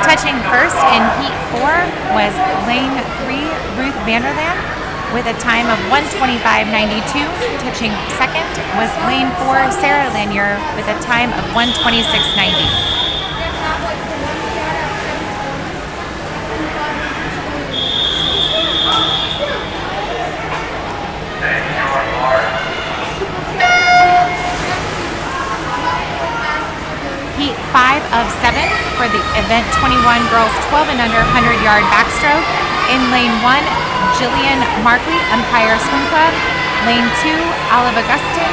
Touching first in Heat 4 was lane 3, Ruth Vanderland, with a time of 125.92. Touching second was lane 4, Sarah Lanier, with a time of 126.90. Heat 5 of 7 for the event 21 girls 12 and under 100-yard backstroke. In lane 1, Jillian Markley, Empire Swim Club. Lane 2, Olive Augustin,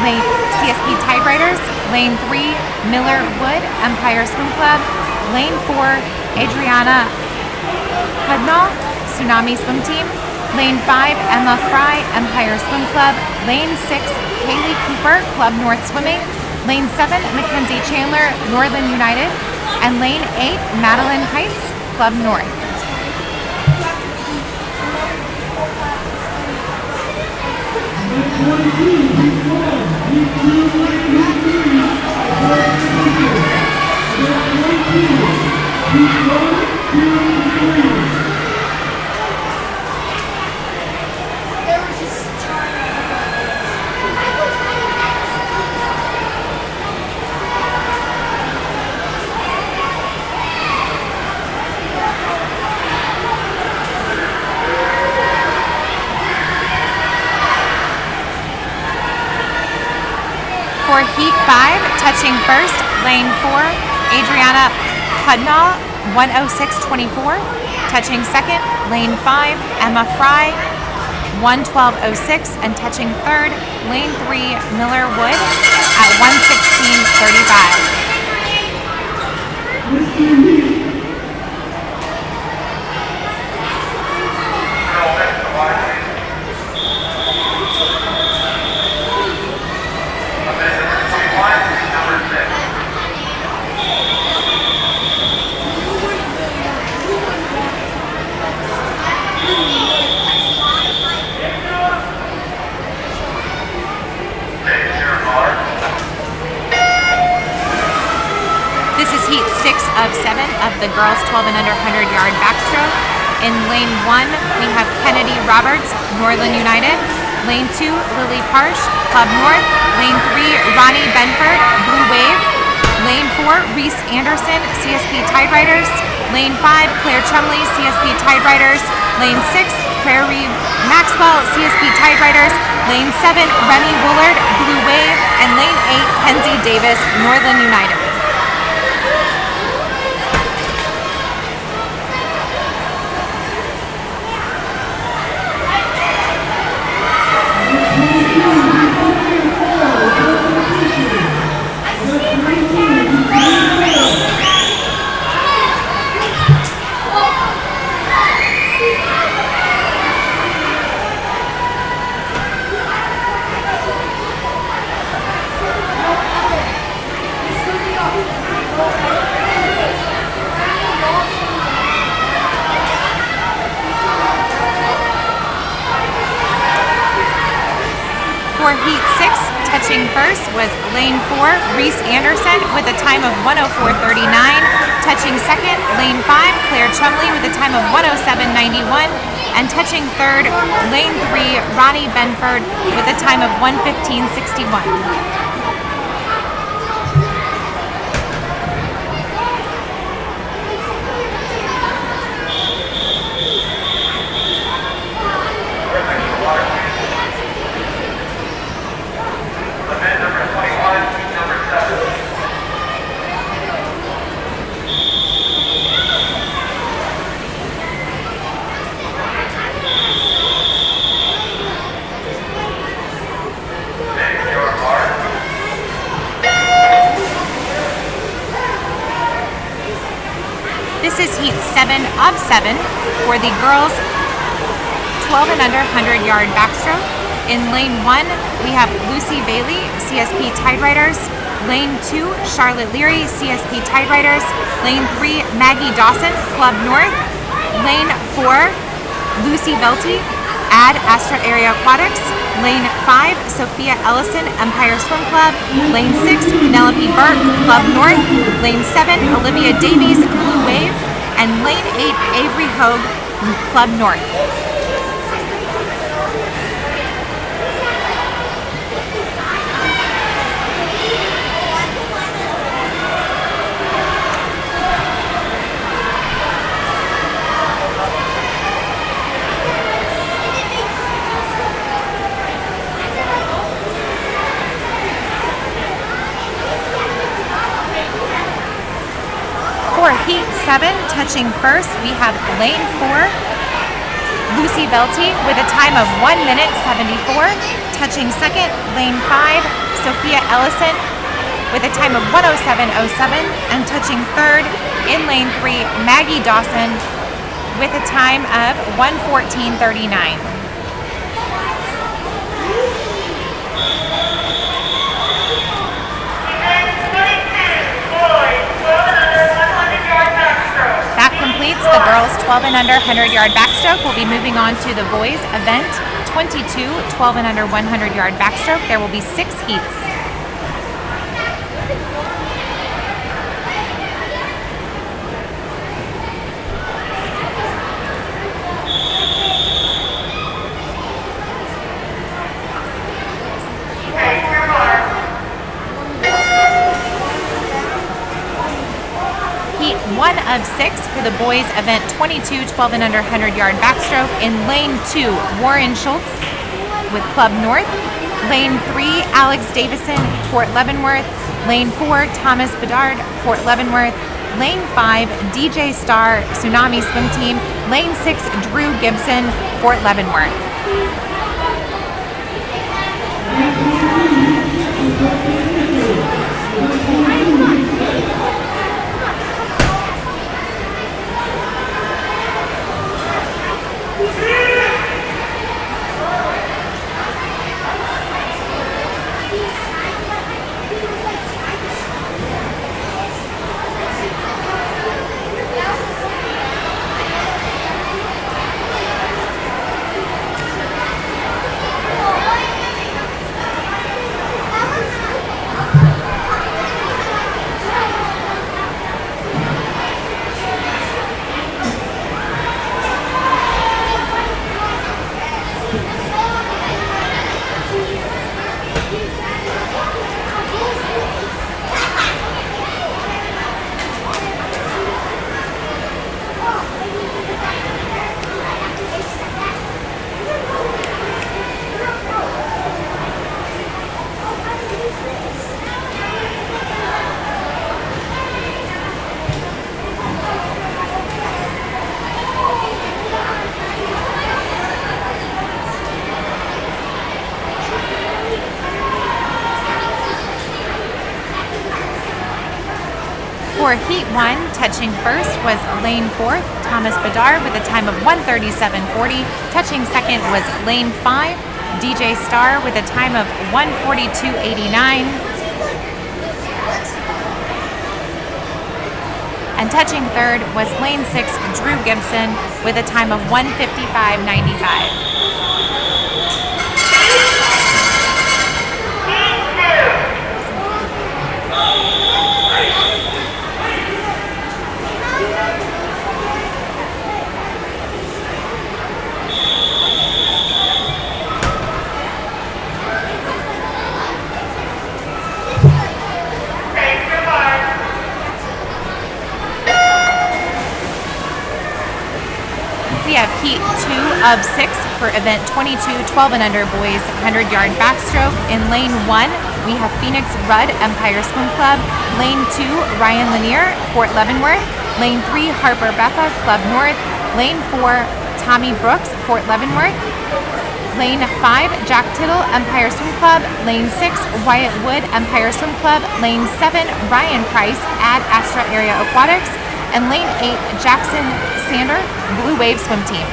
lane CSP Tideriders. Lane 3, Miller Wood, Empire Swim Club. Lane 4, Adriana Hudnall, Tsunami Swim Team. Lane 5, Emma Fry, Empire Swim Club. Lane 6, Kaylee Cooper, Club North Swimming. Lane 7, Mackenzie Chandler, Northern United. And lane 8, Madeline Heights, Club North. For Heat 5, touching first, lane 4, Adriana Hudnall, 106.24. Touching second, lane 5, Emma Fry, 112.06. And touching third, lane 3, Miller Wood at 116.35. girls 12 and under 100-yard backstroke. In lane 1, we have Kennedy Roberts, Northern United. Lane 2, Lily Parsh, Club North. Lane 3, Ronnie Benford, Blue Wave. Lane 4, Reese Anderson, CSP Tide Riders. Lane 5, Claire Chumley, CSP Tide Riders. Lane 6, Prairie Maxwell, CSP Tide Riders. Lane 7, Remy Woolard, Blue Wave. And Lane 8, Kenzie Davis, Northern United. For Heat 6, touching first was Lane 4, Reese Anderson with a time of 104.39. Touching second, Lane 5, Claire Chumley with a time of 107.91. And touching third, Lane 3, Ronnie Benford with a time of 115.61. This is Heat 7 of 7 for the girls 12 and under 100-yard backstroke. In lane 1, we have Lucy Bailey, CSP Tide Riders. Lane 2, Charlotte Leary, CSP Tide Riders. Lane 3, Maggie Dawson, Club North. Lane 4, Lucy Velty, Ad Astra Area Aquatics. Lane 5, Sophia Ellison, Empire Swim Club. Lane 6, Penelope Burke, Club North. Lane 7, Olivia Davies, Blue Wave. And Lane 8, Avery Hogue, Club North. For Heat 7, touching first, we have Lane 4, Lucy Velty with a time of 1 minute 74. Touching second, Lane 5, Sophia Ellison with a time of 107.07. And touching third, in Lane 3, Maggie Dawson with a time of 1:14:39. That completes the girls 12 and under 100-yard backstroke. We'll be moving on to the boys event 22, 12 and under 100-yard backstroke. There will be 6 heats. Heat 1 of 6 for the boys event 22, 12 and under 100-yard backstroke. In lane 2, Warren Schultz with Club North. Lane 3, Alex Davison, Fort Leavenworth. Lane 4, Thomas Bedard, Fort Leavenworth. Lane 5, DJ Star, Tsunami Swim Team. Lane 6, Drew Gibson, Fort Leavenworth. Heat 1, touching first was lane 4th, Thomas Bedard with a time of 1:37.40. Touching second was lane 5, DJ Star with a time of 1:42.89. And touching third was lane 6, Drew Gibson with a time of 1:55.95. We have Heat 2 of 6 for event 22, 12 and under boys 100-yard backstroke. In lane 1, we have Phoenix Rudd, Empire Swim Club. Lane 2, Ryan Lanier, Fort Leavenworth. Lane 3, Harper Betha, Club North. Lane 4, Tommy Brooks, Fort Leavenworth. Lane 5, Jack Tittle, Empire Swim Club. Lane 6, Wyatt Wood, Empire Swim Club. Lane 7, Ryan Price, Ad Astra Area Aquatics. And lane 8, Jackson Sander, Blue Wave Swim Team.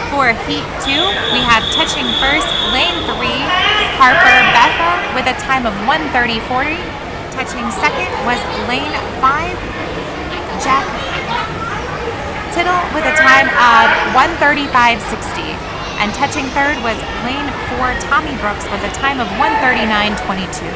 For Heat 2, we have touching first, lane 3, Harper Betha with a time of 1:30.40. Touching second was lane 5, Jack Tittle with a time of 1:35.60. And touching third was lane 4, Tommy Brooks with a time of 1:39.22.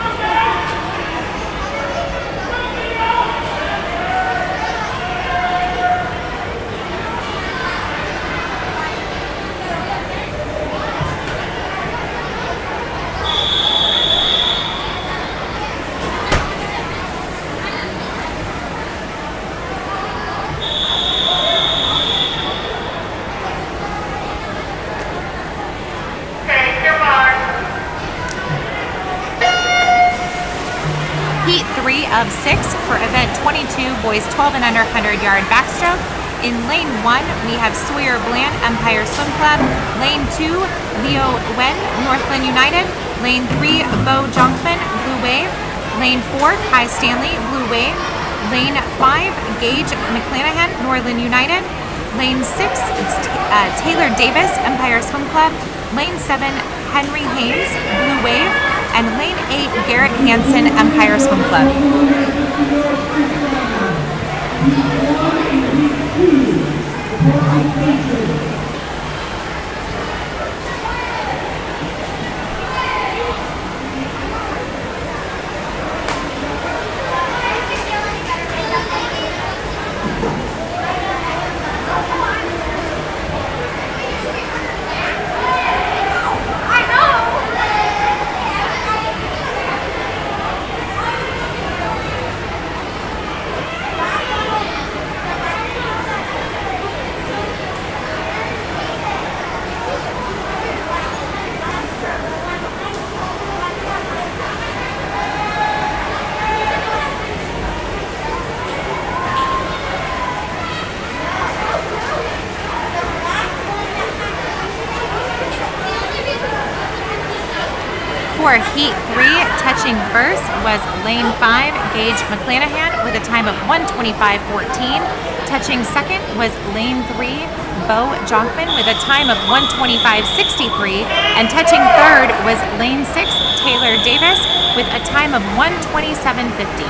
Heat 3 of 6 for event 22, boys 12 and under 100-yard backstroke. In lane 1, we have Sawyer Bland, Empire Swim Club. Lane 2, Leo Wen, Northland United. Lane 3, Bo Jonkman, Blue Wave. Lane 4, Kai Stanley, Blue Wave. Lane 5, Gage McClanahan, Northland United. Lane 6, Taylor Davis, Empire Swim Club. Lane 7, Henry Haynes, Blue Wave. And lane 8, Garrett Hansen, Empire Swim Club. For Heat 3, touching first was lane 5, Gage McClanahan with a time of 1:25.14. Touching second was lane 3, Bo Jonkman with a time of 1:25.63, and touching third was lane 6, Taylor Davis with a time of 1:27.50.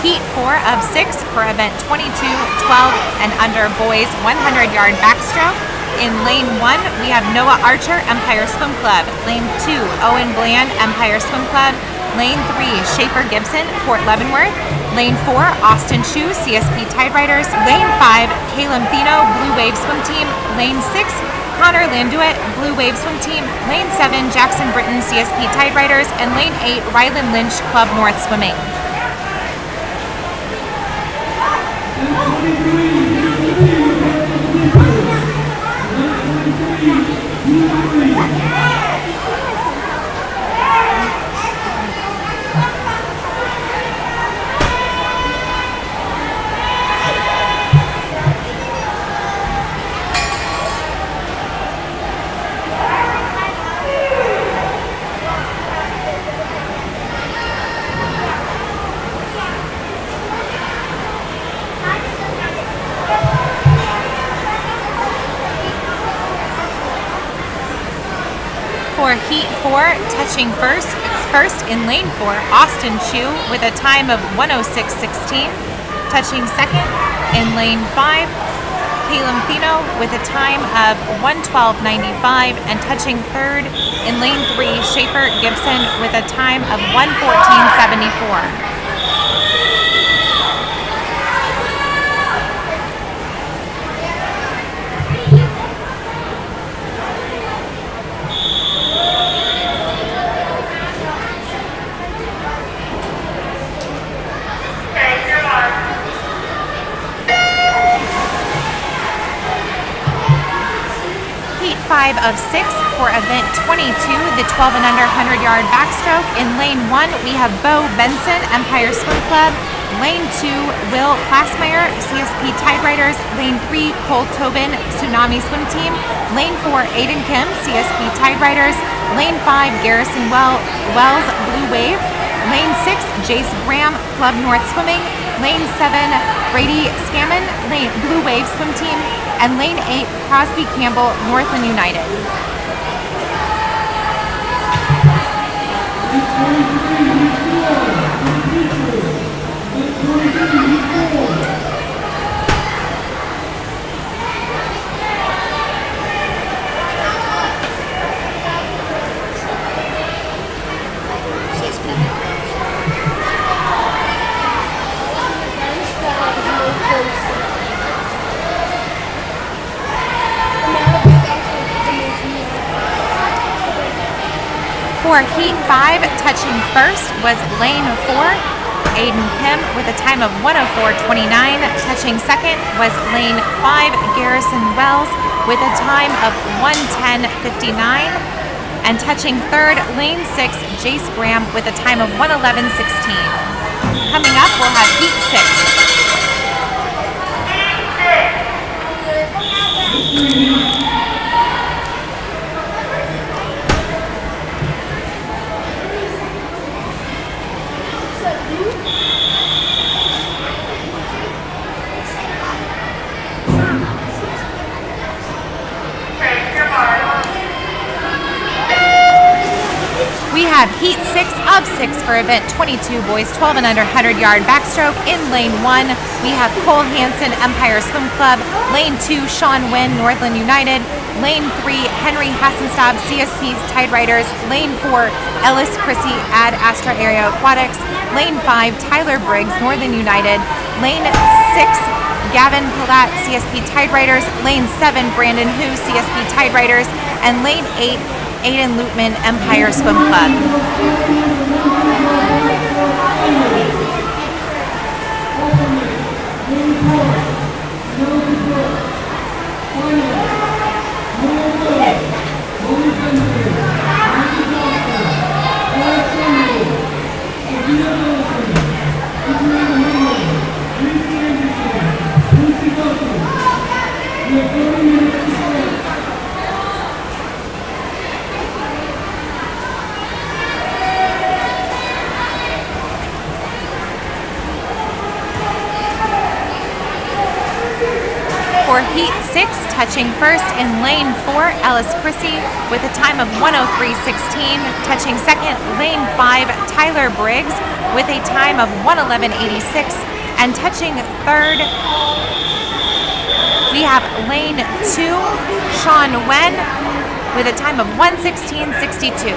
Heat 4 of 6 for event 22, 12 and under boys 100-yard backstroke. In lane 1, we have Noah Archer, Empire Swim Club. Lane 2, Owen Bland, Empire Swim Club. Lane 3, Schaefer Gibson, Fort Leavenworth. Lane 4, Austin Chu, CSP Tide Riders. Lane 5, Caleb Thino, Blue Wave Swim Team. Lane 6, Connor Landuit, Blue Wave Swim Team. Lane 7, Jackson Britton, CSP Tide Riders. And Lane 8, Ryland Lynch, Club North Swimming. For Heat 4, touching first in lane 4, Austin Chu with a time of 1:06.16. Touching second in lane 5, Caleb Thino with a time of 1:12.95, and touching third in lane 3, Schaefer Gibson with a time of 1:14.74. Heat 5 of 6 for event 22, the 12 and under 100-yard backstroke. In lane 1, we have Bo Benson, Empire Swim Club. Lane 2, Will Klassmeyer, CSP Tide Riders. Lane 3, Cole Tobin, Tsunami Swim Team. Lane 4, Aiden Kim, CSP Tide Riders. Lane 5, Garrison Wells, Blue Wave. Lane 6, Jace Graham, Club North Swimming. Lane 7, Brady Scammon, Blue Wave Swim Team. And lane 8, Crosby Campbell, Northland United. For Heat 5, touching first was lane 4, Aiden Kim with a time of 1:04.29. Touching second was lane 5, Garrison Wells with a time of 1:10.59. And touching third, lane 6, Jace Graham with a time of 1:11.16. Coming up, we'll have Heat 6. We have Heat 6 of 6 for event 22, boys 12 and under 100-yard backstroke. In lane 1, we have Cole Hansen, Empire Swim Club. Lane 2, Sean Wynn, Northland United. Lane 3, Henry Hassenstab, CSP Tide Riders. Lane 4, Ellis Chrissy, Ad Astra Area Aquatics. Lane 5, Tyler Briggs, Northern United. Lane 6, Gavin Palat, CSP Tide Riders. Lane 7, Brandon Hu, CSP Tide Riders. And lane 8, Aiden Lutman, Empire Swim Club. 6, touching first in lane 4, Ellis Chrissy with a time of 1:03.16. Touching second, lane 5, Tyler Briggs with a time of 1:11.86. And touching third, we have lane 2, Sean Wen with a time of 1:16.62.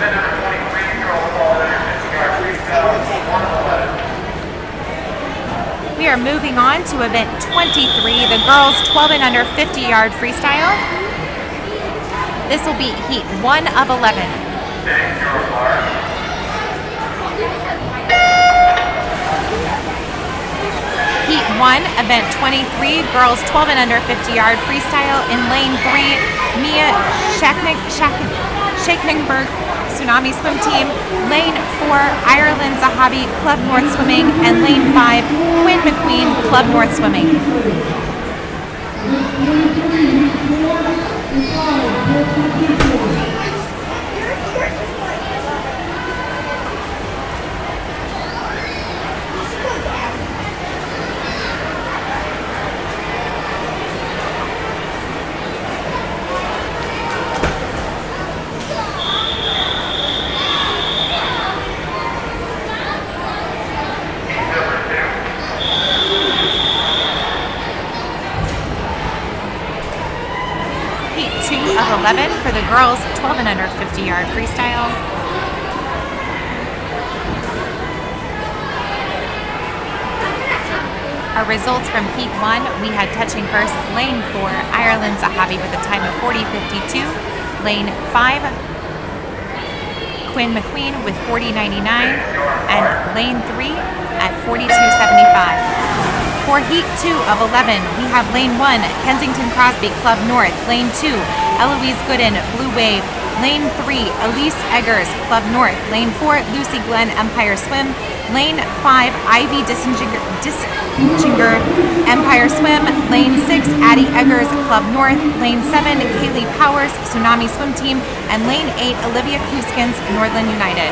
We are moving on to event 23, the girls 12 and under 50-yard freestyle. This will be heat 1 of 11. Heat 1, event 23, girls 12 and under 50-yard freestyle. In lane 3, Mia Shakenberg, Tsunami Swim Team. Lane 4, Ireland Zahabi, Club North Swimming. And lane 5, Quinn McQueen, Club North Swimming. Heat 2 of 11 for the girls 12 and under 50-yard freestyle. Our results from Heat 1, we had touching first lane 4, Ireland Zahabi with a time of 40.52. Lane 5, Quinn McQueen with 40.99. And lane 3 at 42.75. For Heat 2 of 11, we have lane 1, Kensington Crosby, Club North. Lane 2, Eloise Gooden, Blue Wave. Lane 3, Elise Eggers, Club North. Lane 4, Lucy Glenn, Empire Swim. Lane 5, Ivy Dissinger, Empire Swim. Lane 6, Addie Eggers, Club North. Lane 7, Kaylee Powers, Tsunami Swim Team. And lane 8, Olivia Kuskins, Northland United.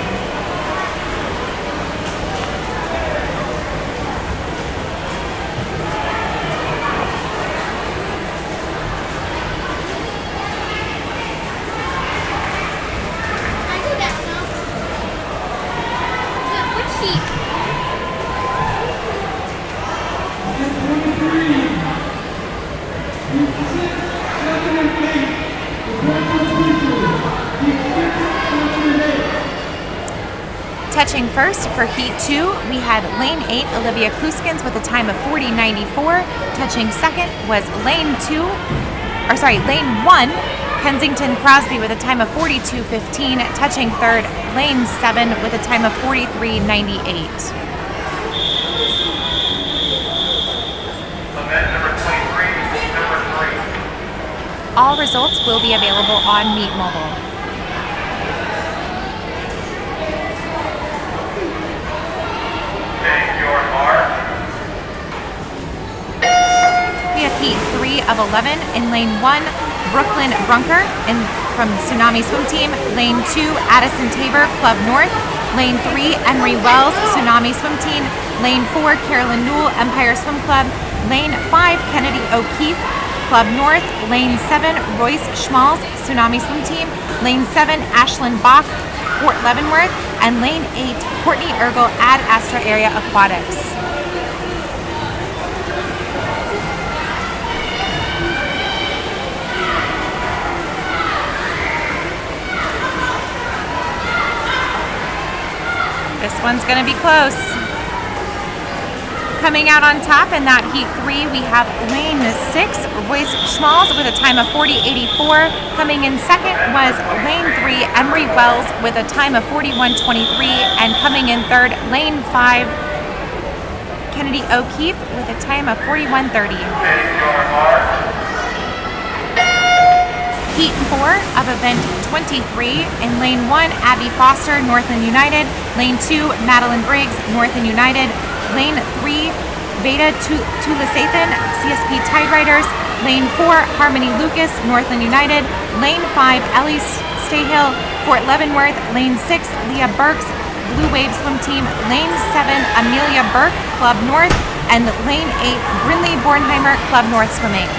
Touching first for Heat 2, we had lane 8, Olivia Kluskins with a time of 40.94. Touching second was lane 1, Kensington Crosby with a time of 42.15. Touching third, lane 7 with a time of 43.98. All results will be available on Meet Mobile. We have Heat 3 of 11 in lane 1, Brooklyn Brunker from Tsunami Swim Team. Lane 2, Addison Tabor, Club North. Lane 3, Emery Wells, Tsunami Swim Team. Lane 4, Carolyn Newell, Empire Swim Club. Lane 5, Kennedy O'Keefe, Club North. Lane 7, Royce Schmalz, Tsunami Swim Team. Lane 7, Ashlyn Bach, Fort Leavenworth. And lane 8, Courtney Ergel, Ad Astra Area Aquatics. This one's going to be close. Coming out on top in that Heat 3, we have lane 6, Royce Schmalz with a time of 40.84. Coming in second was lane 3, Emery Wells with a time of 41.23. And coming in third, lane 5, Kennedy O'Keefe with a time of 41.30. Heat 4 of event 23. In lane 1, Abby Foster, Northland United. Lane 2, Madeline Briggs, Northland United. Lane 3, Veda Tulasathan, CSP Tide Riders. Lane 4, Harmony Lucas, Northland United. Lane 5, Ellie Stayhill, Fort Leavenworth. Lane 6, Leah Burks, Blue Wave Swim Team. Lane 7, Amelia Burke, Club North. And lane 8, Brinley Bornheimer, Club North Swimming.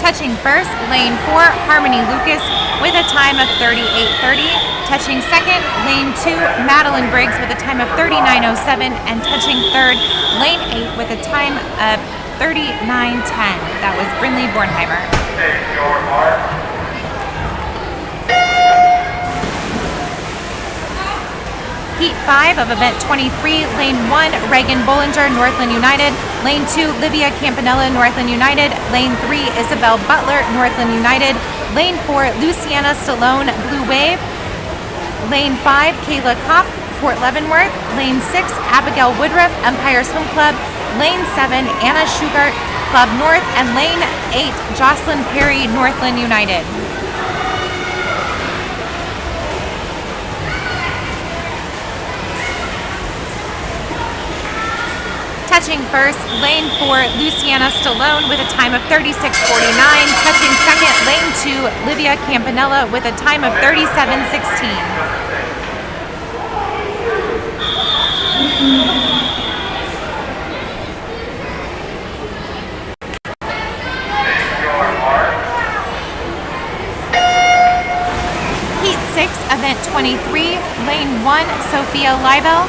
Touching first, lane 4, Harmony Lucas with a time of 38:30. Touching second, lane 2, Madeline Briggs with a time of 39:07. And touching third, lane 8 with a time of 39:10. That was Brinley Bornheimer. Take your mark. Heat 5 of event 23, lane 1, Reagan Bollinger, Northland United. Lane 2, Livia Campanella, Northland United. Lane 3, Isabel Butler, Northland United. Lane 4, Luciana Stallone, Blue Wave. Lane 5, Kayla Kopp, Fort Leavenworth. Lane 6, Abigail Woodruff, Empire Swim Club. Lane 7, Anna Schugart, Club North. And lane 8, Jocelyn Perry, Northland United. Touching first, lane 4, Luciana Stallone with a time of 36:49. Touching second, lane 2, Livia Campanella with a time of 37:16. Heat 6, event 23, lane 1, Sophia Leibel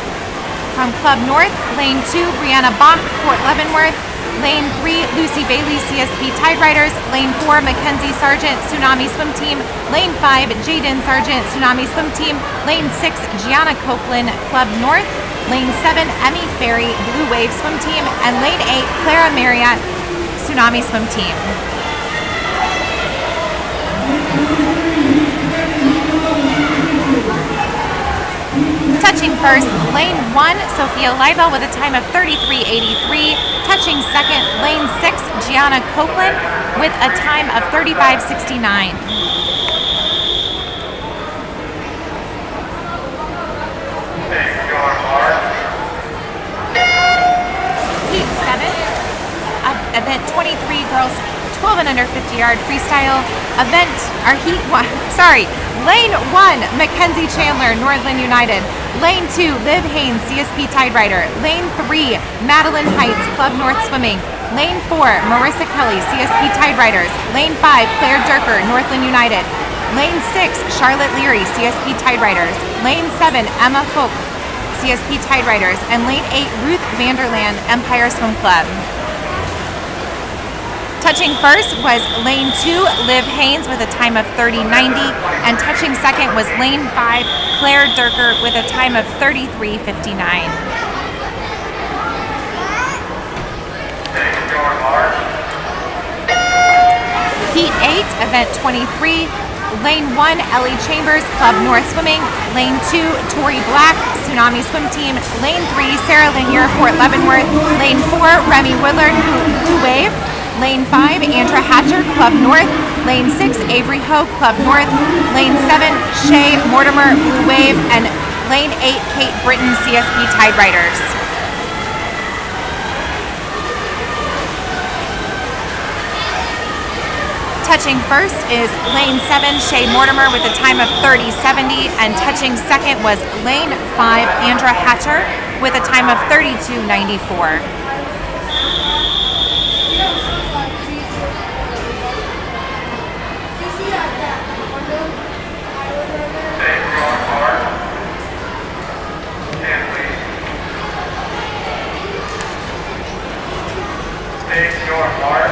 from Club North. Lane 2, Brianna Bach, Fort Leavenworth. Lane 3, Lucy Bailey, CSP Tide Riders. Lane 4, Mackenzie Sargent, Tsunami Swim Team. Lane 5, Jaden Sargent, Tsunami Swim Team. Lane 6, Gianna Copeland, Club North. Lane 7, Emmy Ferry, Blue Wave Swim Team. And lane 8, Clara Marriott, Tsunami Swim Team. Touching first, lane 1, Sophia Leibel with a time of 33:83. Touching second, lane 6, Gianna Copeland with a time of 35:69. Take your mark. Heat 7 of event 23, girls 12 and under 50-yard freestyle. Lane 1, Mackenzie Chandler, Northland United. Lane 2, Liv Haynes, CSP Tide Rider. Lane 3, Madeline Heights, Club North Swimming. Lane 4, Marissa Kelly, CSP Tide Riders. Lane 5, Claire Durker, Northland United. Lane 6, Charlotte Leary, CSP Tide Riders. Lane 7, Emma Folk, CSP Tide Riders. And lane 8, Ruth Vanderland, Empire Swim Club. Touching first was lane 2, Liv Haynes with a time of 30:90, and touching second was lane 5, Claire Durker with a time of 33:59. Take your mark. Heat 8, event 23, lane 1, Ellie Chambers, Club North Swimming. Lane 2, Tori Black, Tsunami Swim Team. Lane 3, Sarah Lanier, Fort Leavenworth. Lane 4, Remy Woodland, Blue Wave. Lane 5, Andra Hatcher, Club North. Lane 6, Avery Ho, Club North. Lane 7, Shay Mortimer, Blue Wave. And lane 8, Kate Britton, CSP Tide Riders. Touching first is lane 7, Shay Mortimer with a time of 30:70. And touching second was lane 5, Andra Hatcher with a time of 32:94. Take your mark.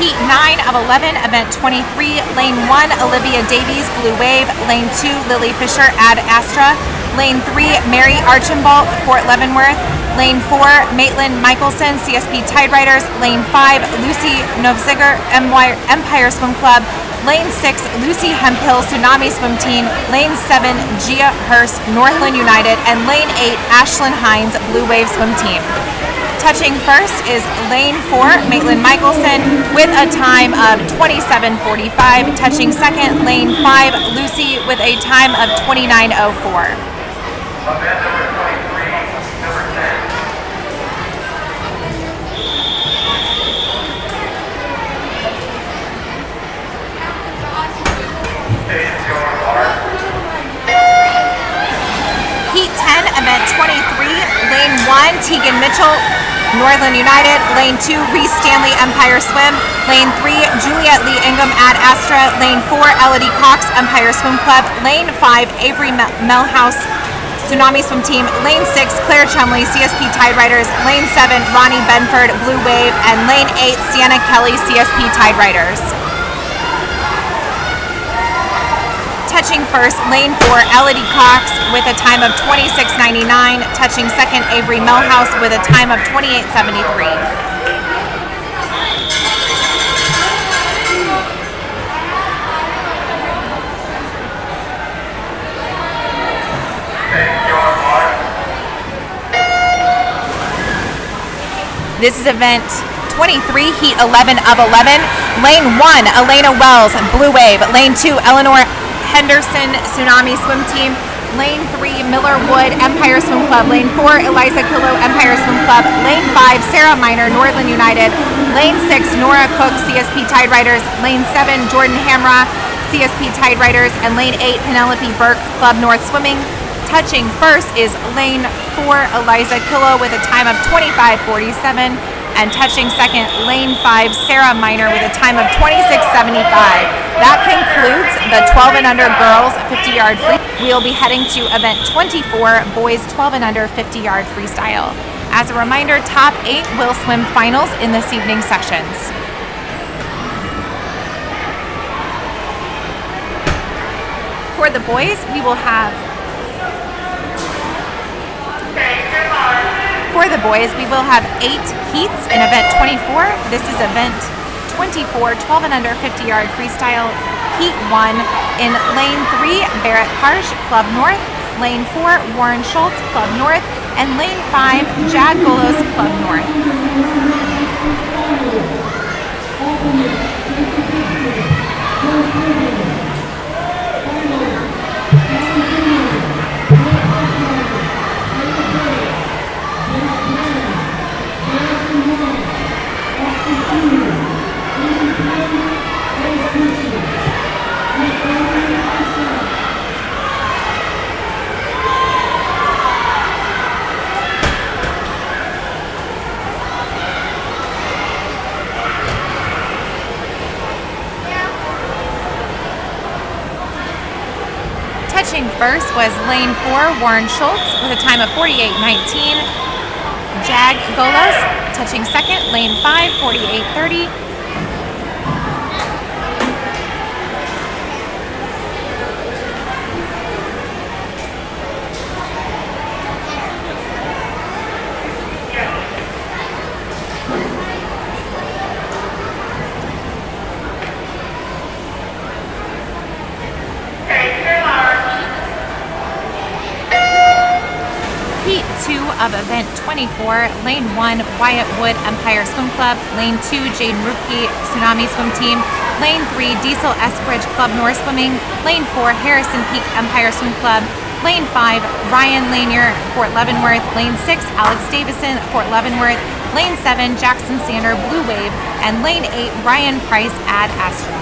Heat 9 of 11, event 23, lane 1, Olivia Davies, Blue Wave. Lane 2, Lily Fisher, Ad Astra. Lane 3, Mary Archambault, Fort Leavenworth. Lane 4, Maitland Michelson, CSP Tide Riders. Lane 5, Lucy Novziger, Empire Swim Club. Lane 6, Lucy Hemphill, Tsunami Swim Team. Lane 7, Gia Hurst, Northland United. And lane 8, Ashlyn Hines, Blue Wave Swim Team. Touching first is lane 4, Maitland Michelson with a time of 27:45. Touching second, lane 5, Lucy with a time of 29:04. Event number 23, number 10. Take your mark. Heat 10, event 23, lane 1, Tegan Mitchell, Northland United. Lane 2, Reese Stanley, Empire Swim. Lane 3, Juliet Lee Ingham, Ad Astra. Lane 4, Elodie Cox, Empire Swim Club. Lane 5, Avery Melhouse, Tsunami Swim Team. Lane 6, Claire Chumley, CSP Tide Riders. Lane 7, Ronnie Benford, Blue Wave. And Lane 8, Sienna Kelly, CSP Tide Riders. Touching first, lane 4, Elodie Cox with a time of 26:99. Touching second, Avery Melhouse with a time of 28:73. This is event 23, heat 11 of 11. Lane 1, Elena Wells, Blue Wave. Lane 2, Eleanor Henderson, Tsunami Swim Team. Lane 3, Miller Wood, Empire Swim Club. Lane 4, Eliza Killow, Empire Swim Club. Lane 5, Sarah Miner, Northland United. Lane 6, Nora Cook, CSP Tide Riders. Lane 7, Jordan Hamra, CSP Tide Riders. And Lane 8, Penelope Burke, Club North Swimming. Touching first is lane 4, Eliza Killow with a time of 25:47. And touching second, lane 5, Sarah Miner with a time of 26:75. That concludes the 12 and under girls 50-yard free. We will be heading to event 24, boys 12 and under 50-yard freestyle. As a reminder, top 8 will swim finals in this evening's sessions. For the boys, we will have eight heats in event 24. This is event 24, 12 and under 50-yard freestyle. Heat 1 in lane 3, Barrett Harsh, Club North. Lane 4, Warren Schultz, Club North. And lane 5, Jag Golos, Club North. Touching first was lane 4, Warren Schultz with a time of 48:19. Jag Golos touching second, lane 5, 48:30. Heat 2 of event 24, lane 1, Wyatt Wood, Empire Swim Club. Lane 2, Jaden Rupke, Tsunami Swim Team. Lane 3, Diesel Eskridge, Club North Swimming. Lane 4, Harrison Peak, Empire Swim Club. Lane 5, Ryan Lanier, Fort Leavenworth. Lane 6, Alex Davison, Fort Leavenworth. Lane 7, Jackson Sander, Blue Wave. And lane 8, Ryan Price, Ad Astra.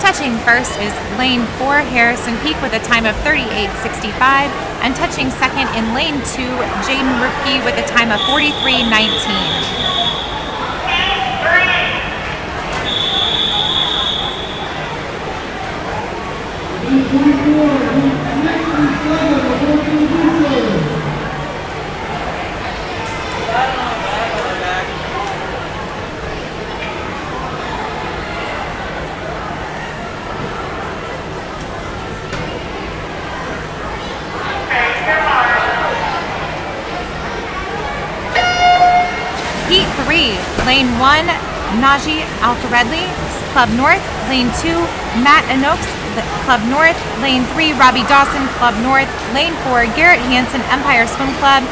Touching first is lane 4, Harrison Peak with a time of 38:65, and touching second in lane 2, Jaden Rupke with a time of 43:19. Heat 3, lane 1, Najee Alcaredli, Club North. Lane 2, Matt Anoaks, Club North. Lane 3, Robbie Dawson, Club North. Lane 4, Garrett Hansen, Empire Swim Club.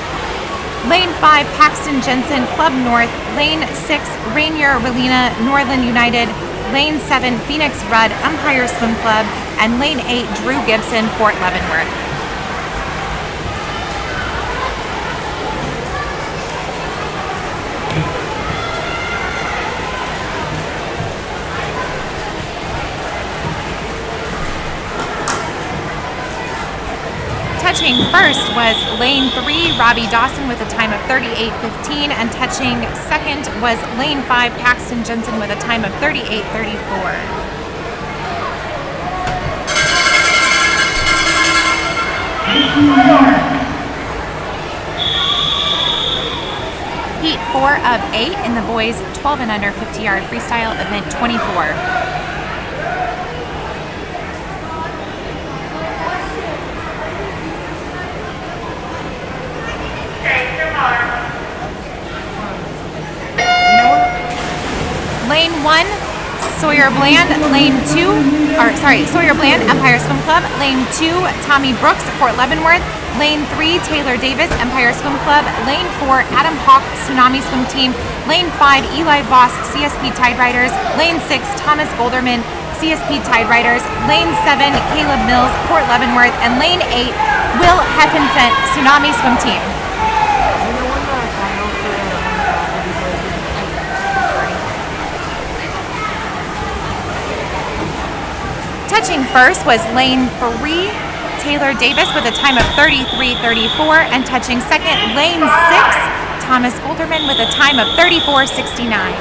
Lane 5, Paxton Jensen, Club North. Lane 6, Rainier Relina, Northland United. Lane 7, Phoenix Rudd, Empire Swim Club. And lane 8, Drew Gibson, Fort Leavenworth. Touching first was lane 3, Robbie Dawson with a time of 38:15, and touching second was lane 5, Paxton Jensen with a time of 38:34. Heat 4 of 8 in the boys 12 and under 50-yard freestyle event 24. Lane 1, Sawyer Bland. Sawyer Bland, Empire Swim Club. Lane 2, Tommy Brooks, Fort Leavenworth. Lane 3, Taylor Davis, Empire Swim Club. Lane 4, Adam Hawk, Tsunami Swim Team. Lane 5, Eli Voss, CSP Tide Riders. Lane 6, Thomas Golderman, CSP Tide Riders. Lane 7, Caleb Mills, Fort Leavenworth. And Lane 8, Will Heffenfent, Tsunami Swim Team. Touching first was lane 3, Taylor Davis with a time of 33:34, and touching second, lane 6, Thomas Golderman with a time of 34:69.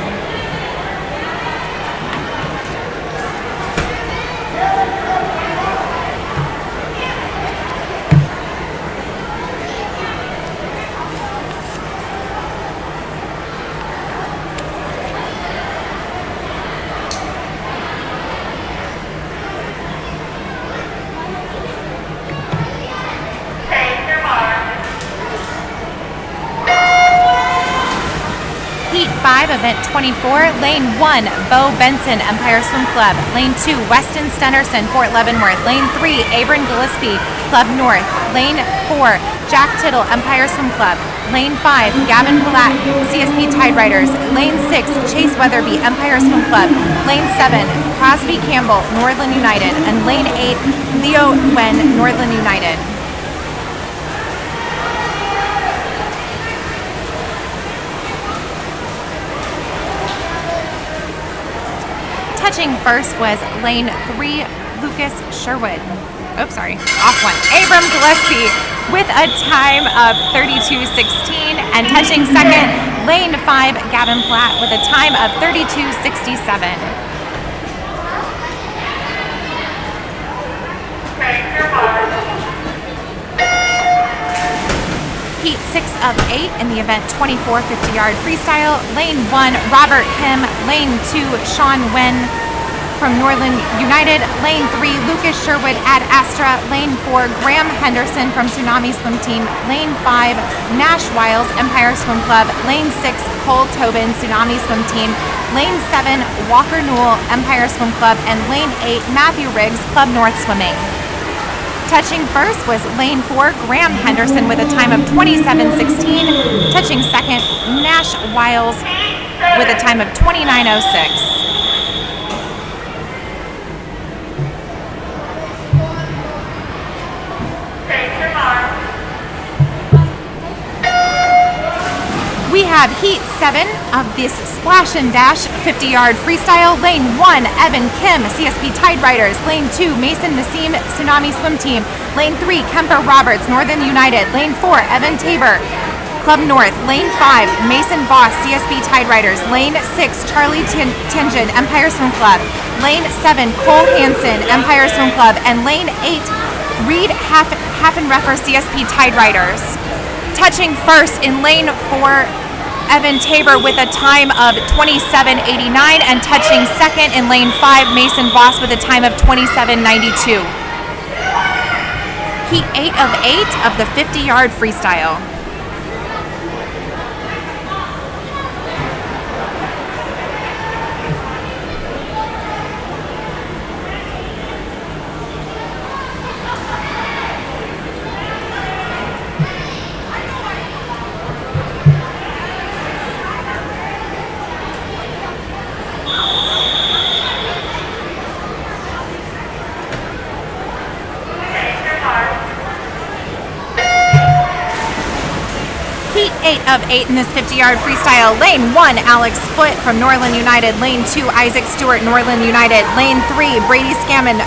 Heat 5, event 24, lane 1, Bo Benson, Empire Swim Club. Lane 2, Weston Stenderson, Fort Leavenworth. Lane 3, Abram Gillespie, Club North. Lane 4, Jack Tittle, Empire Swim Club. Lane 5, Gavin Palat, CSP Tide Riders. Lane 6, Chase Weatherby, Empire Swim Club. Lane 7, Crosby Campbell, Northland United. And lane 8, Leo Wen, Northland United. Touching first was lane 3, Lucas Sherwood. Oops, sorry, off one. Abram Gillespie with a time of 32:16, and touching second, lane 5, Gavin Platt with a time of 32:67. Heat 6 of 8 in the event 24 50-yard freestyle. Lane 1, Robert Kim. Lane 2, Sean Wen from Northland United. Lane 3, Lucas Sherwood Ad Astra. Lane 4, Graham Henderson from Tsunami Swim Team. Lane 5, Nash Wiles, Empire Swim Club. Lane 6, Cole Tobin, Tsunami Swim Team. Lane 7, Walker Newell, Empire Swim Club. And Lane 8, Matthew Riggs, Club North Swimming. Touching first was lane 4, Graham Henderson with a time of 27:16. Touching second, Nash Wiles with a time of 29:06. We have Heat 7 of this Splash and Dash 50-yard freestyle. Lane 1, Evan Kim, CSP Tide Riders. Lane 2, Mason Nassim, Tsunami Swim Team. Lane 3, Kemper Roberts, Northern United. Lane 4, Evan Tabor, Club North. Lane 5, Mason Voss, CSP Tide Riders. Lane 6, Charlie Tingen, Empire Swim Club. Lane 7, Cole Hansen, Empire Swim Club. And Lane 8, Reed Haffenreffer, CSP Tide Riders. Touching first in lane 4, Evan Tabor with a time of 27:89, and touching second in lane 5, Mason Voss with a time of 27:92. Heat 8 of 8 of the 50-yard freestyle. Heat 8 of 8 in this 50-yard freestyle. Lane 1, Alex Foote from Norland United. Lane 2, Isaac Stewart, Norland United. Lane 3, Brady Scammon,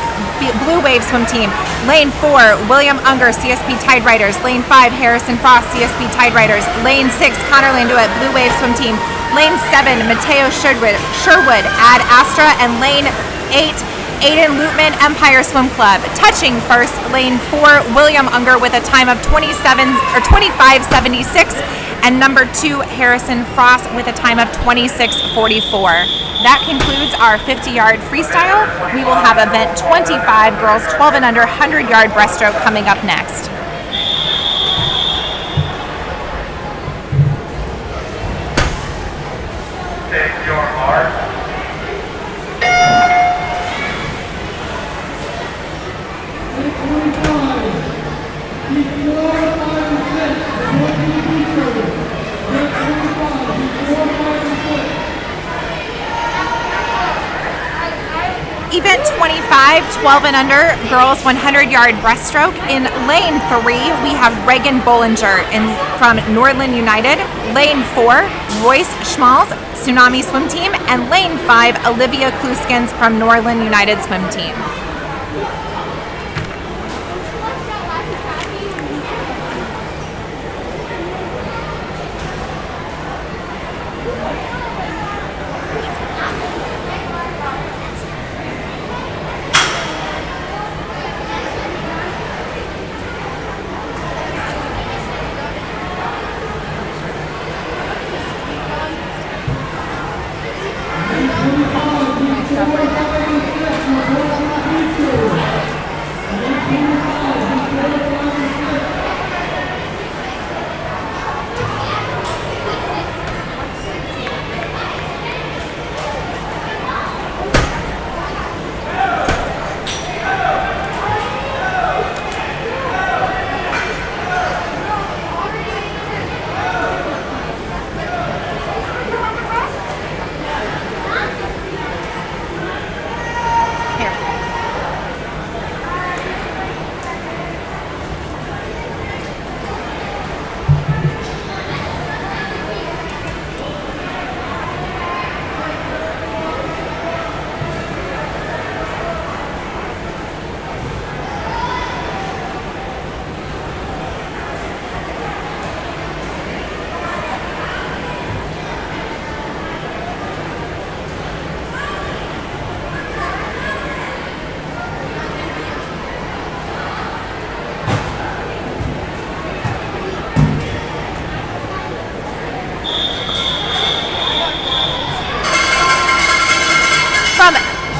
Blue Wave Swim Team. Lane 4, William Unger, CSP Tide Riders. Lane 5, Harrison Frost, CSP Tide Riders. Lane 6, Connor Landuet, Blue Wave Swim Team. Lane 7, Mateo Sherwood, Ad Astra. And lane 8, Aiden Lootman, Empire Swim Club. Touching first, lane 4, William Unger with a time of 25:76, and number 2, Harrison Frost with a time of 26:44. That concludes our 50-yard freestyle. We will have event 25, girls 12 and under, 100-yard breaststroke coming up next. Take your mark. Event 25, 12 and under, girls 100-yard breaststroke. In lane 3, we have Reagan Bollinger from Norland United. Lane 4, Royce Schmalz, Tsunami Swim Team. And lane 5, Olivia Kluskens from Norland United Swim Team.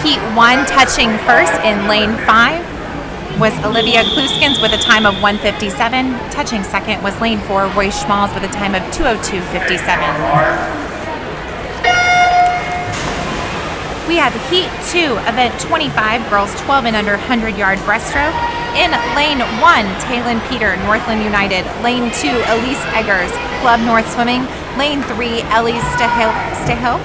Heat 1, touching first in lane 5 was Olivia Kluskens with a time of 1:57. Touching second was lane 4, Royce Schmalz with a time of 2:02:57. We have Heat 2, event 25, girls 12 and under, 100-yard breaststroke. In lane 1, Taylin Peter, Northland United. Lane 2, Elise Eggers, Club North Swimming. Lane 3, Ellie Stahill,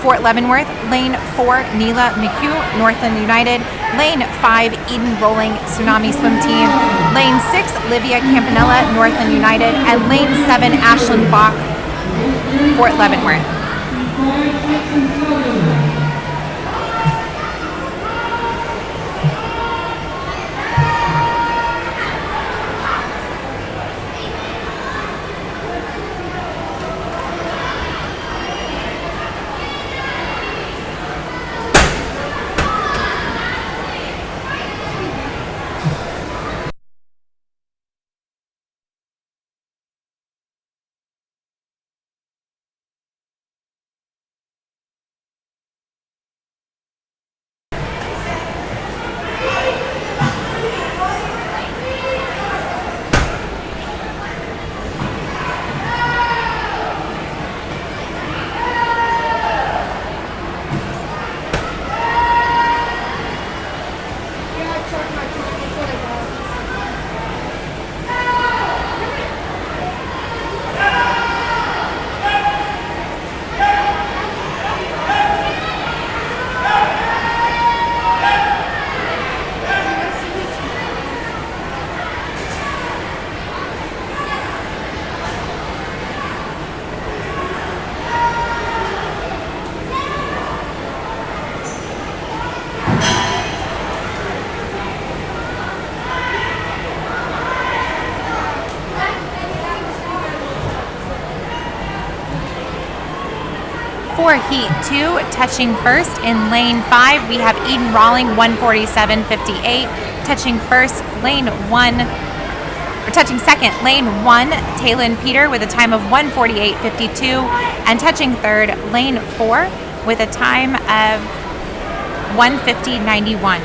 Fort Leavenworth. Lane 4, Neela McHugh, Northland United. Lane 5, Eden Rolling, Tsunami Swim Team. Lane 6, Livia Campanella, Northland United. And lane 7, Ashlyn Bach, Fort Leavenworth. For Heat 2, touching first in lane 5, we have Eden Rawling, 147.58. Touching second, lane 1, Taylin Peter with a time of 148.52. And touching third, lane 4 with a time of 150.91.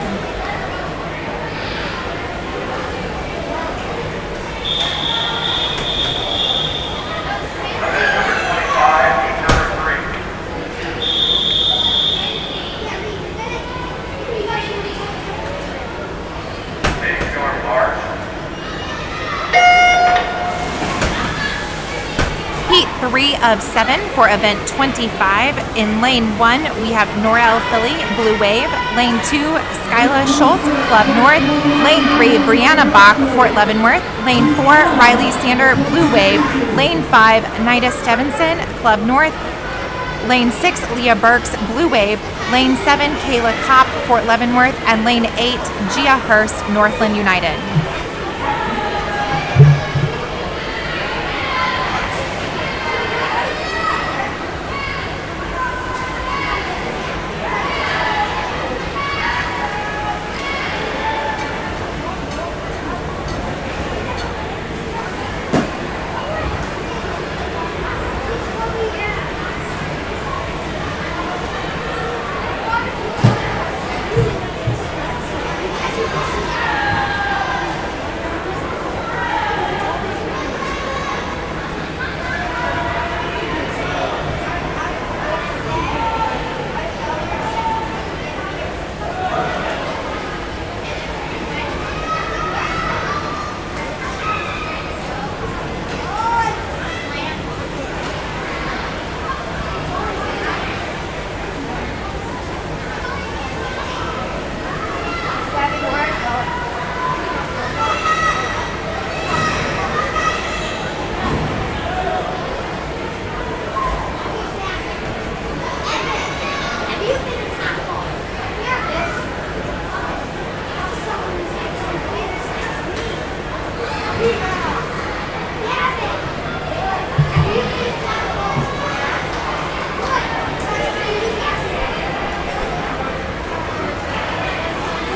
Heat 3 of 7 for event 25. In lane 1, we have Norel Philly, Blue Wave. Lane 2, Skyla Schultz, Club North. Lane 3, Brianna Bach, Fort Leavenworth. Lane 4, Riley Sander, Blue Wave. Lane 5, Nida Stevenson, Club North. Lane 6, Leah Burks, Blue Wave. Lane 7, Kayla Kopp, Fort Leavenworth. And Lane 8, Gia Hurst, Northland United.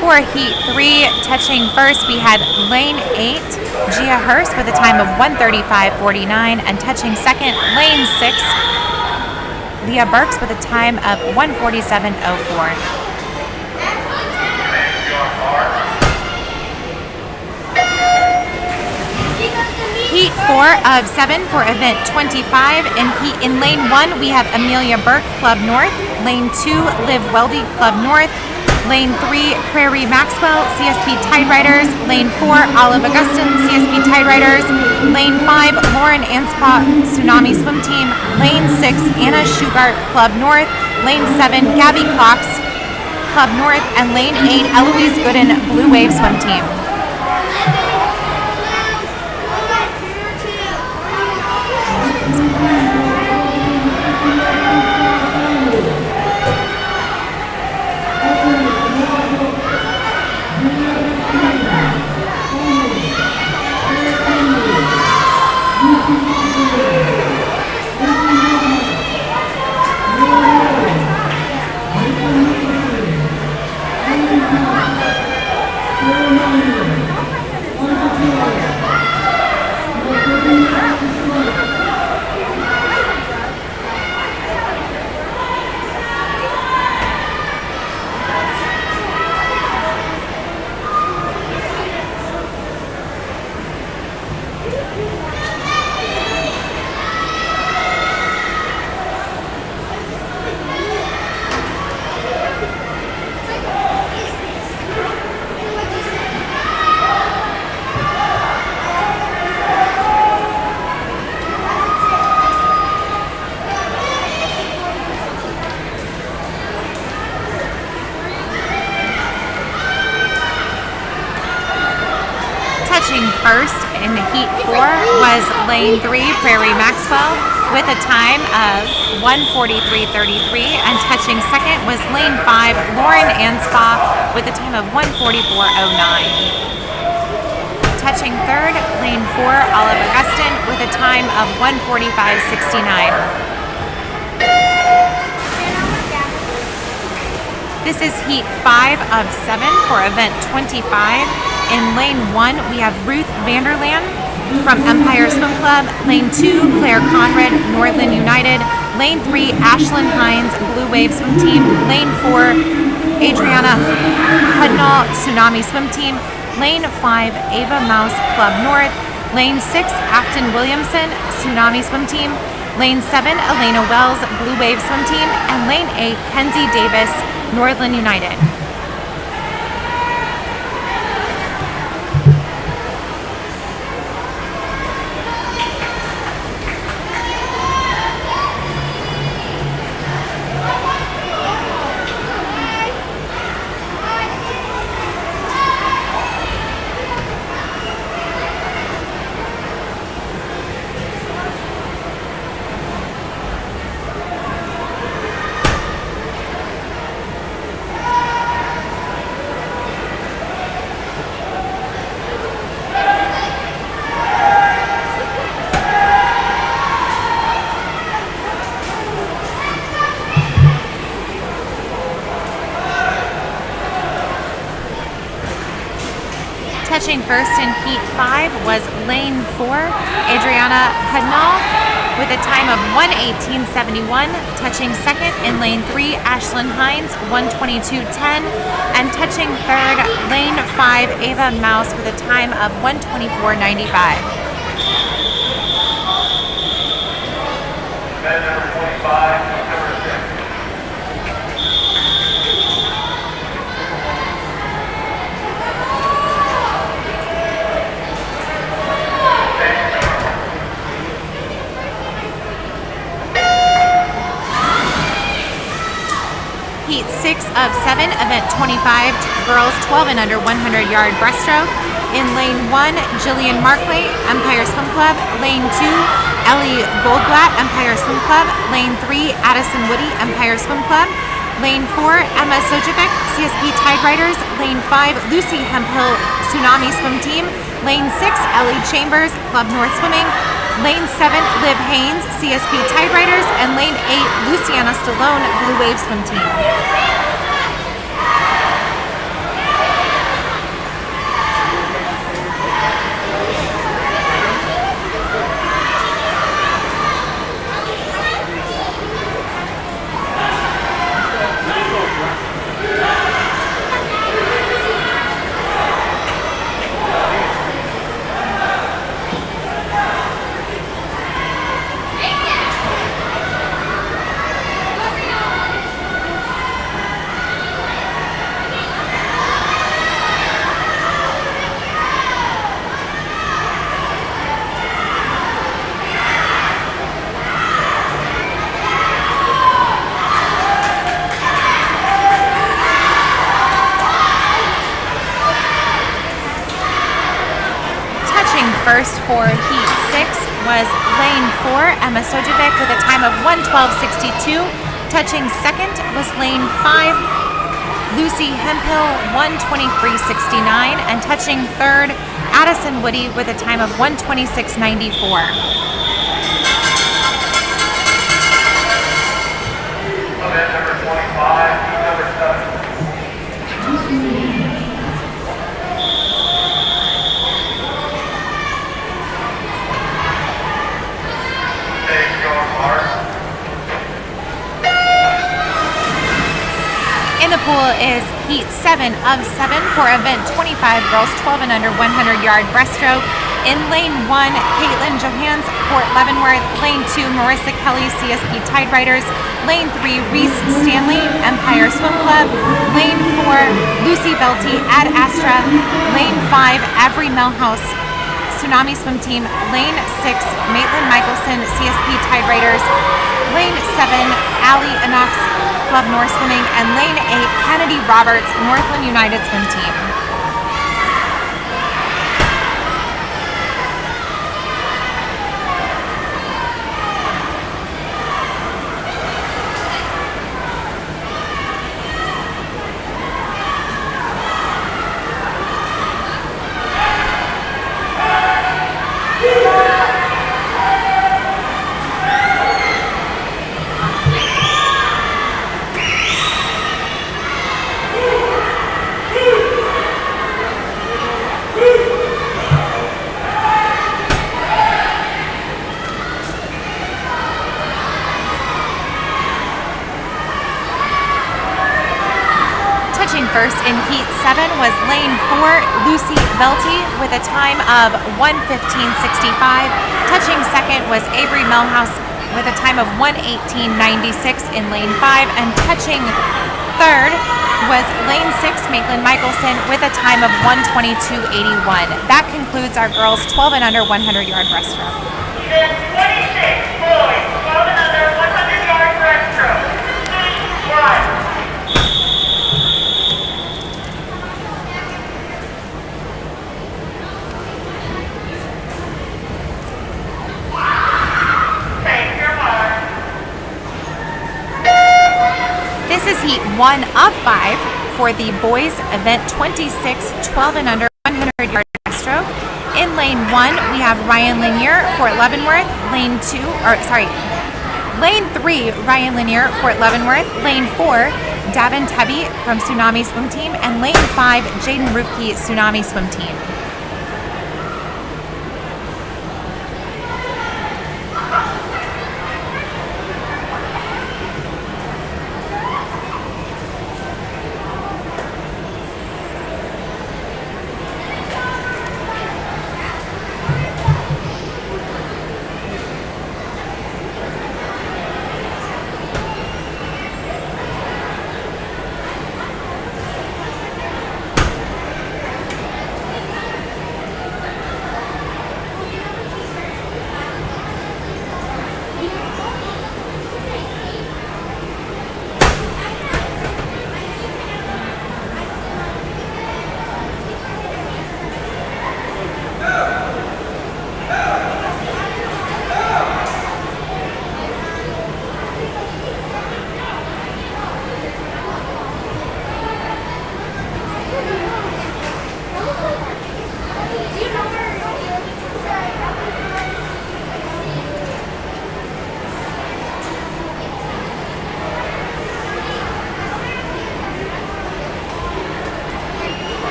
For Heat 3, touching first, we had lane 8, Gia Hurst with a time of 135.49, and touching second, lane 6, Leah Burks with a time of 147.04. Heat 4 of 7 for event 25. In lane 1, we have Amelia Burke, Club North. Lane 2, Liv Weldy, Club North. Lane 3, Prairie Maxwell, CSP Tide Riders. Lane 4, Olive Augustin, CSP Tide Riders. Lane 5, Lauren Anspaugh, Tsunami Swim Team. Lane 6, Anna Shugart, Club North. Lane 7, Gabby Cox, Club North. And Lane 8, Eloise Gooden, Blue Wave Swim Team. First in Heat 4 was lane 3, Prairie Maxwell, with a time of 1:43.33, and touching second was lane 5, Lauren Anspaugh, with a time of 1:44.09. Touching third, lane 4, Olive Augustin, with a time of 1:45.69. This is heat 5 of 7 for event 25. In lane 1, we have Ruth Vanderland from Empire Swim Club. Lane 2, Claire Conrad, Northland United. Lane 3, Ashlyn Hines, Blue Wave Swim Team. Lane 4, Adriana Hudnall, Tsunami Swim Team. Lane 5, Ava Mouse, Club North. Lane 6, Afton Williamson, Tsunami Swim Team. Lane 7, Elena Wells, Blue Wave Swim Team. And Lane 8, Kenzie Davis, Northland United. Touching first in heat 5 was lane 4, Adriana Hudnall, with a time of 1:18.71. Touching second in lane 3, Ashlyn Hines, 1:22.10. And touching third, lane 5, Ava Mouse, with a time of 1:24.95. Event number 25, number 6. Heat 6 of 7, event 25, girls 12 and under 100-yard breaststroke. In lane 1, Jillian Markley, Empire Swim Club. Lane 2, Ellie Goldblatt, Empire Swim Club. Lane 3, Addison Woody, Empire Swim Club. Lane 4, Emma Sojovic, CSP Tide Riders. Lane 5, Lucy Hemphill, Tsunami Swim Team. Lane 6, Ellie Chambers, Club North Swimming. Lane 7, Liv Haynes, CSP Tide Riders. And Lane 8, Luciana Stallone, Blue Wave Swim Team. First for heat 6 was lane 4, Emma Sojovic, with a time of 1:12.62. Touching second was lane 5, Lucy Hemphill, 1:23.69. And touching third, Addison Woody, with a time of 1:26.94. Event number 25, heat number 7. In the pool is heat 7 of 7 for event 25, girls 12 and under 100-yard breaststroke. In lane 1, Caitlin Johans, Fort Leavenworth. Lane 2, Marissa Kelly, CSP Tide Riders. Lane 3, Reese Stanley, Empire Swim Club. Lane 4, Lucy Velty, Ad Astra. Lane 5, Avery Melhouse, Tsunami Swim Team. Lane 6, Maitland Michelson, CSP Tide Riders. Lane 7, Allie Anox, Club North Swimming. And lane 8, Kennedy Roberts, Northland United Swim Team. first in Heat 7 was lane 4, Lucy Velty, with a time of 1:15.65. Touching second was Avery Melhouse with a time of 1:18.96 in lane 5. And touching third was lane 6, Maitland Michelson, with a time of 1:22.81. That concludes our girls 12 and under 100-yard breaststroke. Event 26, boys, 12 and under 100-yard breaststroke. Heat 1. This is Heat 1 of 5 for the boys event 26, 12 and under 100-yard breaststroke. In lane 1, we have Ryan Lanier, Fort Leavenworth. Lane 3, Ryan Lanier, Fort Leavenworth. Lane 4, Davin Tebby from Tsunami Swim Team. And lane 5, Jaden Rupke, Tsunami Swim Team.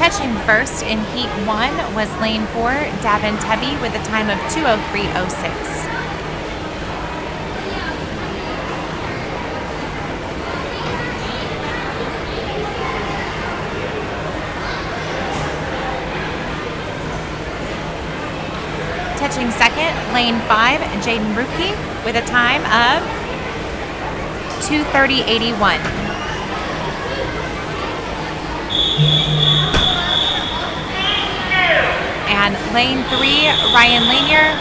Touching first in Heat 1 was lane 4, Davin Tebby, with a time of 2:03.06. Touching second, lane 5, Jaden Rupke, with a time of 2:30.81. And lane 3, Ryan Lanier,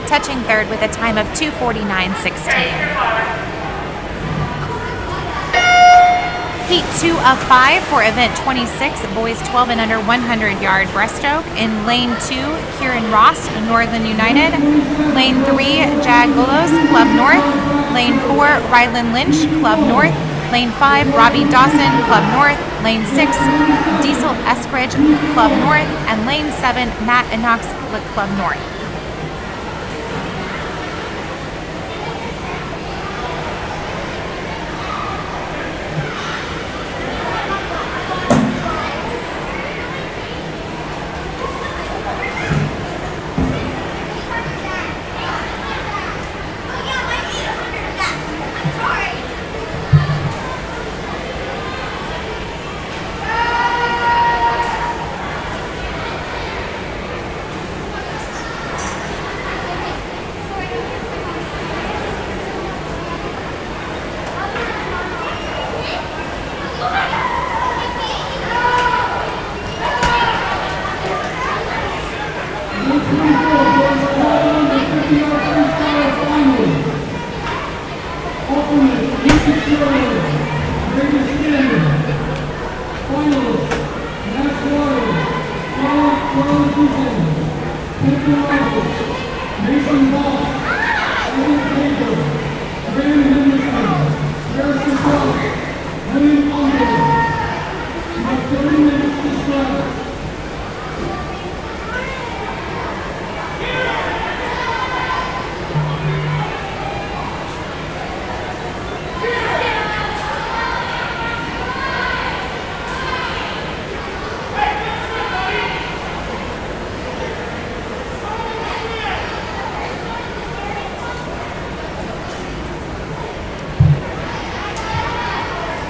touching third with a time of 2:49.16. Heat 2 of 5 for event 26, boys 12 and under 100-yard breaststroke. In lane 2, Kieran Ross, Northern United. Lane 3, Jag Golos, Club North. Lane 4, Rylan Lynch, Club North. Lane 5, Robbie Dawson, Club North. Lane 6, Diesel Eskridge, Club North. And lane 7, Matt Inox, Club North.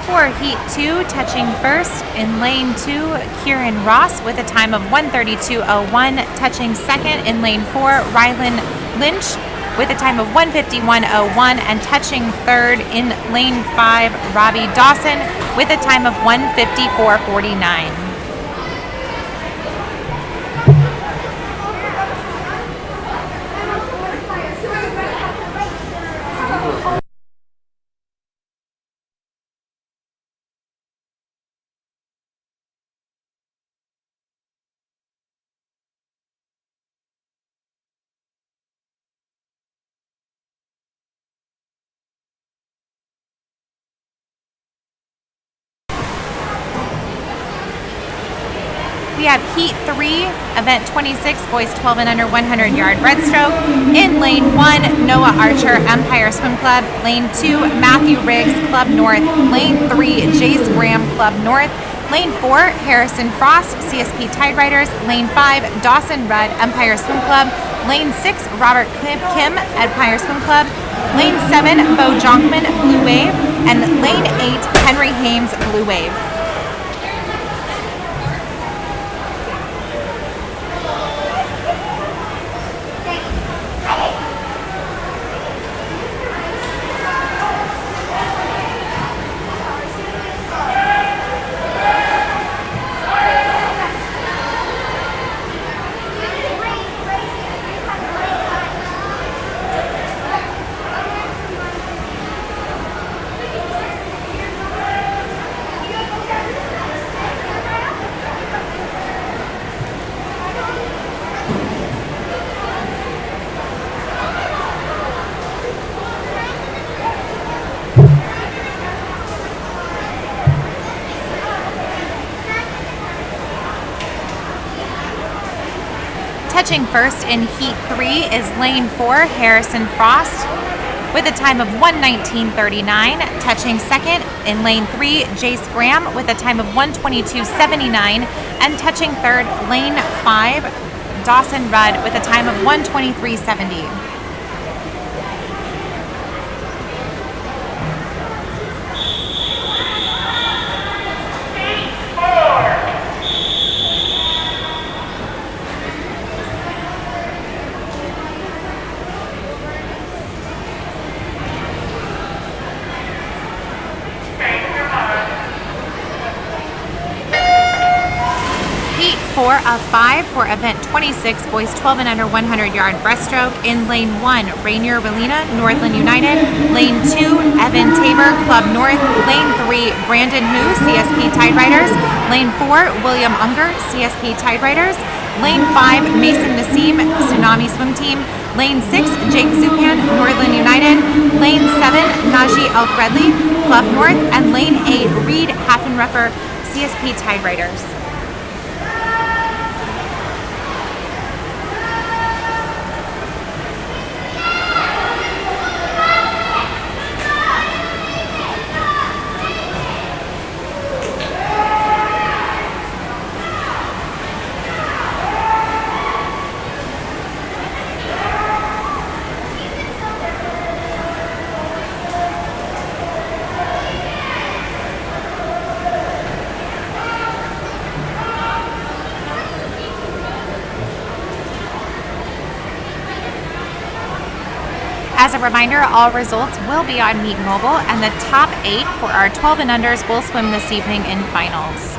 For Heat 2, touching first in lane 2, Kieran Ross with a time of 1:32.01. Touching second in lane 4, Rylan Lynch with a time of 1:51.01. And touching third in lane 5, Robbie Dawson with a time of 1:54.49. We have Heat 3, Event 26, boys 12 and under 100-yard breaststroke. In lane 1, Noah Archer, Empire Swim Club. Lane 2, Matthew Riggs, Club North. Lane 3, Jace Graham, Club North. Lane 4, Harrison Frost, CSP Tide Riders. Lane 5, Dawson Rudd, Empire Swim Club. Lane 6, Robert Kim, Empire Swim Club. Lane 7, Bo Jonkman, Blue Wave. And lane 8, Henry Hames, Blue Wave. Touching first in Heat 3 is lane 4, Harrison Frost, with a time of 1:19.39. Touching second in lane 3, Jace Graham, with a time of 1:22.79. And touching third, lane 5, Dawson Rudd, with a time of 1:23.70. Heat 4 of 5 for Event 26, boys 12 and under 100-yard breaststroke. In lane 1, Rainier Relina, Northland United. Lane 2, Evan Tabor, Club North. Lane 3, Brandon Hu, CSP Tide Riders. Lane 4, William Unger, CSP Tide Riders. Lane 5, Mason Nassim, Tsunami Swim Team. Lane 6, Jake Zupan, Northland United. Lane 7, Najee Elk-Redley, Club North. And Lane 8, Reed Haffenreffer, CSP Tide Riders. As a reminder, all results will be on Meet Mobile, and the top 8 for our 12 and unders will swim this evening in finals.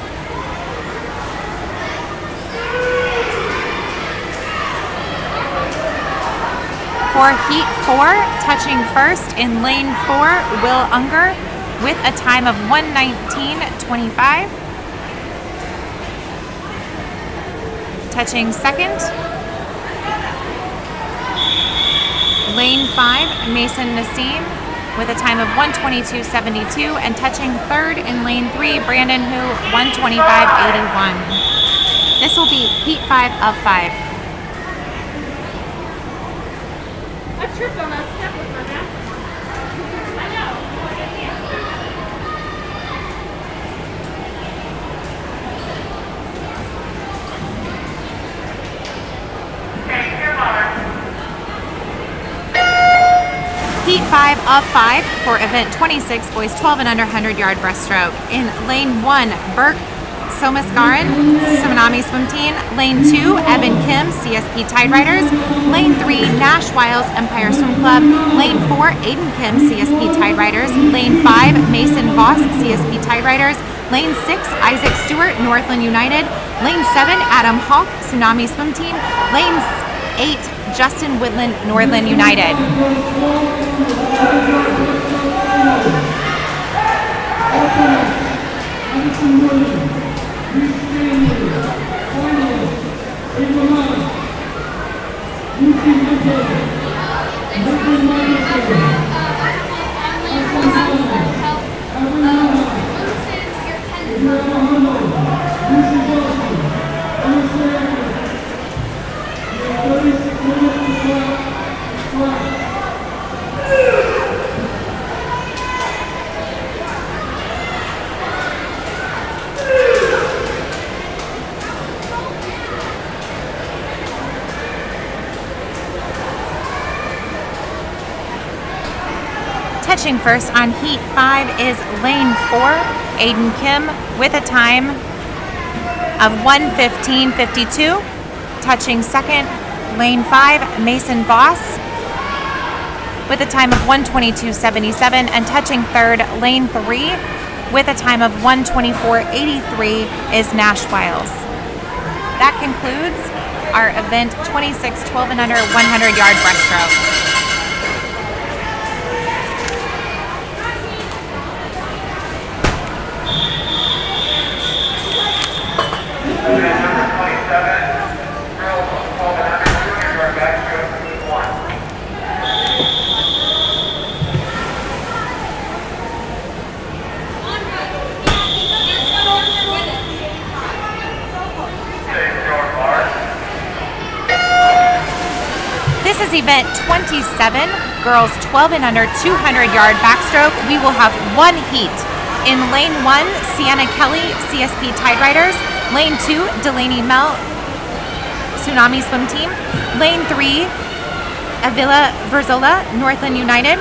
For Heat 4, touching first in lane 4, Will Unger with a time of 1:19.25. Touching second, lane 5, Mason Nassim with a time of 1:22.72, and touching third in lane 3, Brandon Hu, 1:25.81. This will be Heat 5 of 5. I tripped on that step with my mask. I know. Thank you, Mark. Heat 5 of 5 for event 26, boys 12 and under 100-yard breaststroke. In lane 1, Burke Somaskaran, Tsunami Swim Team. Lane 2, Evan Kim, CSP Tide Riders. Lane 3, Nash Wiles Empire Swim Club. Lane 4, Aiden Kim, CSP Tide Riders. Lane 5, Mason Voss, CSP Tide Riders. Lane 6, Isaac Stewart, Northland United. Lane 7, Adam Hawk, Tsunami Swim Team. Lane 8, Justin Woodland, Northland United. Touching first on Heat 5 is Lane 4, Aiden Kim, with a time of 1:15.52. Touching second, Lane 5, Mason Voss, with a time of 1:22.77. And touching third, Lane 3, with a time of 1:24.83 is Nash Wiles. That concludes our event 26, 12 and under 100-yard breaststroke. Event number 27, girls 12 and under 200-yard backstroke, Heat 1. This is event 27, girls 12 and under 200-yard backstroke. We will have one heat. In lane 1, Sienna Kelly, CSP Tide Riders. Lane 2, Delaney Mel, Tsunami Swim Team. Lane 3, Avila Verzola, Northland United.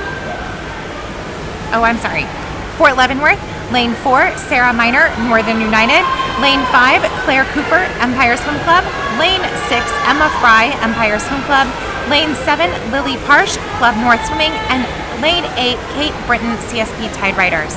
Fort Leavenworth. Lane 4, Sarah Miner, Northern United. Lane 5, Claire Cooper, Empire Swim Club. Lane 6, Emma Fry, Empire Swim Club. Lane 7, Lily Parsh, Club North Swimming. And Lane 8, Kate Britton, CSP Tide Riders.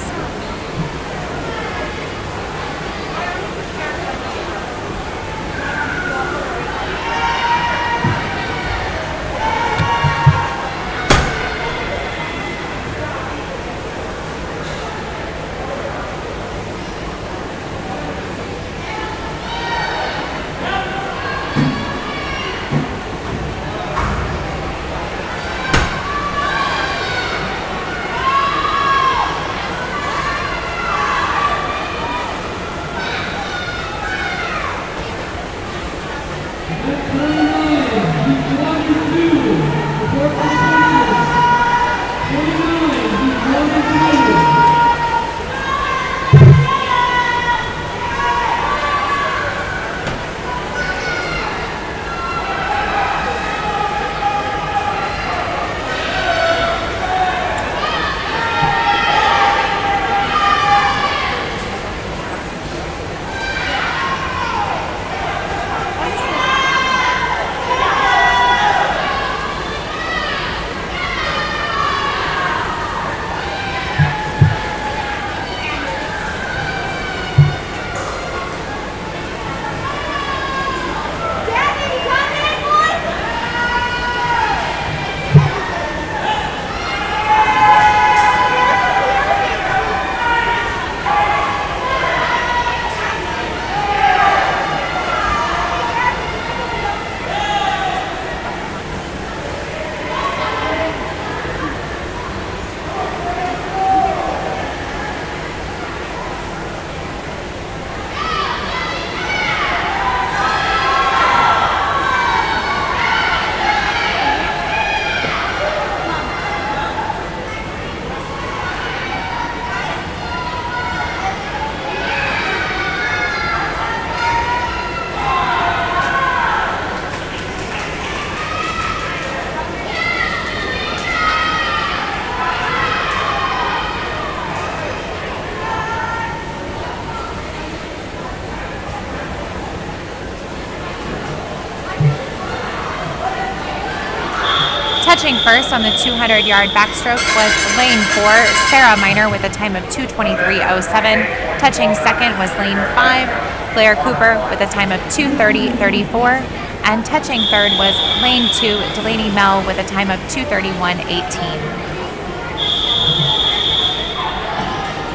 Touching first on the 200-yard backstroke was lane 4, Sarah Miner, with a time of 2:23.07. Touching second was lane 5, Claire Cooper, with a time of 2:30.34. And touching third was lane 2, Delaney Mell, with a time of 2:31.18.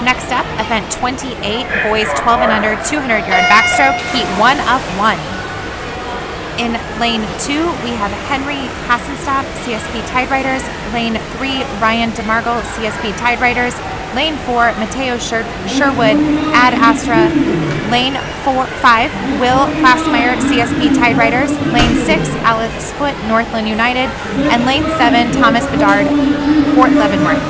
Next up, event 28, boys 12 and under 200-yard backstroke, heat 1 of 1. In lane 2, we have Henry Hassenstab, CSP Tideriders. Lane 3, Ryan DeMargle, CSP Tideriders. Lane 4, Mateo Sherwood, Ad Astra. Lane 5, Will Klassmeyer, CSP Tideriders. Lane 6, Alex Foote, Northland United. And lane 7, Thomas Bedard, Fort Leavenworth.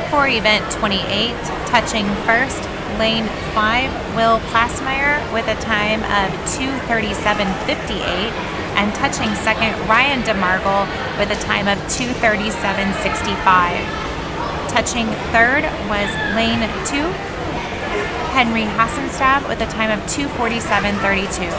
For event 28, touching first, lane 5, Will Klassmeyer, with a time of 2:37.58, and touching second, Ryan DeMargle, with a time of 2:37.65. Touching third was lane 2, Henry Hassenstab, with a time of 2:47.32.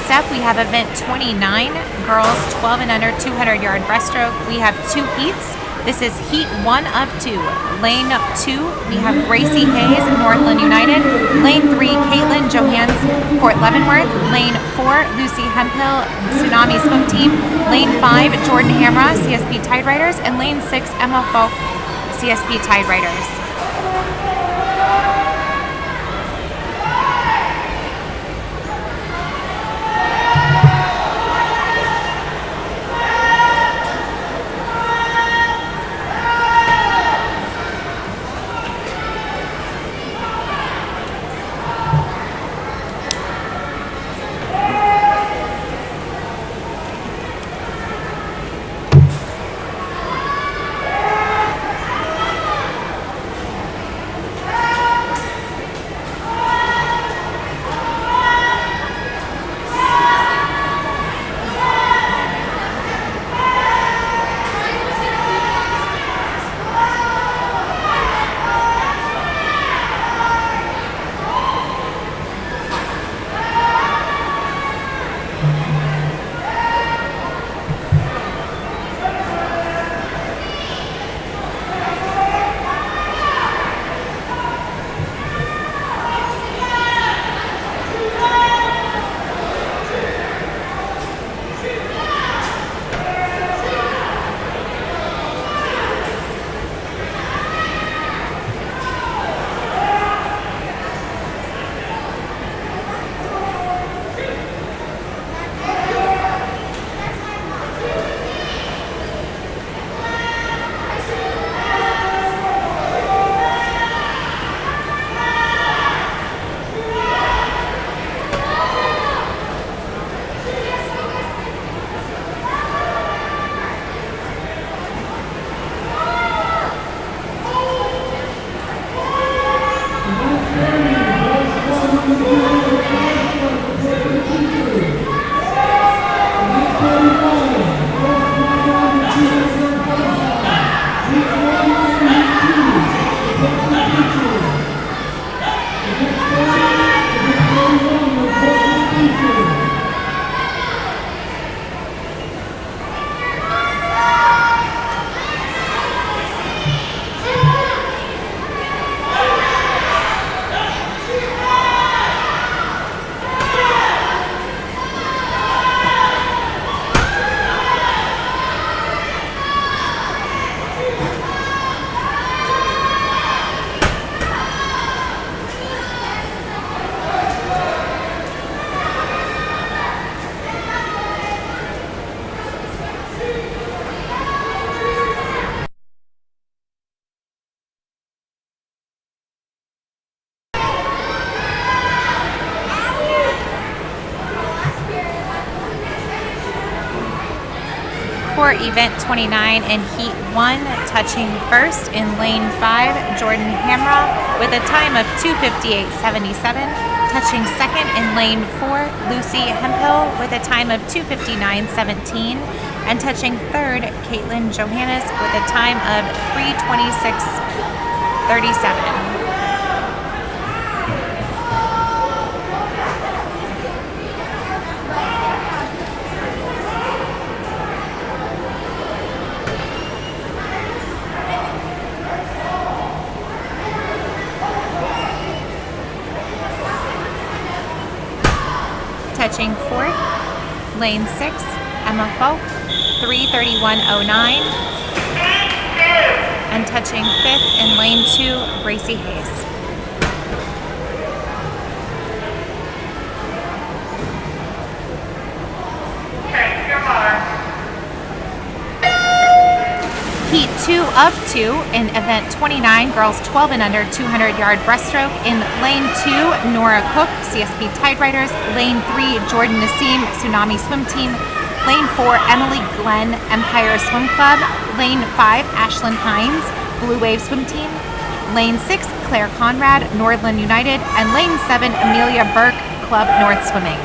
Up, we have event 29, girls 12 and under 200-yard breaststroke. We have 2 heats. This is heat 1 of 2. Lane 2, we have Gracie Hayes, Northland United. Lane 3, Caitlin Johans, Fort Leavenworth. Lane 4, Lucy Hemphill, Tsunami Swim Team. Lane 5, Jordan Hamra, CSP Tideriders. And lane 6, Emma Falk, CSP Tideriders. For event 29 in heat 1, touching first in lane 5, Jordan Hamra with a time of 2:58.77. Touching second in lane 4, Lucy Hemphill with a time of 2:59.17. And touching third, Caitlin Johannes with a time of 3:26.37. Touching fourth, lane 6, Emma Falk, 3:31.09. And touching fifth in lane 2, Gracie Hayes. Check your mark. Heat 2 of 2 in event 29, girls 12 and under 200-yard breaststroke. In lane 2, Nora Cook, CSP Tide Riders. Lane 3, Jordan Nassim, Tsunami Swim Team. Lane 4, Emily Glenn, Empire Swim Club. Lane 5, Ashlyn Hines, Blue Wave Swim Team. Lane 6, Claire Conrad, Nordland United. And lane 7, Amelia Burke, Club North Swimming.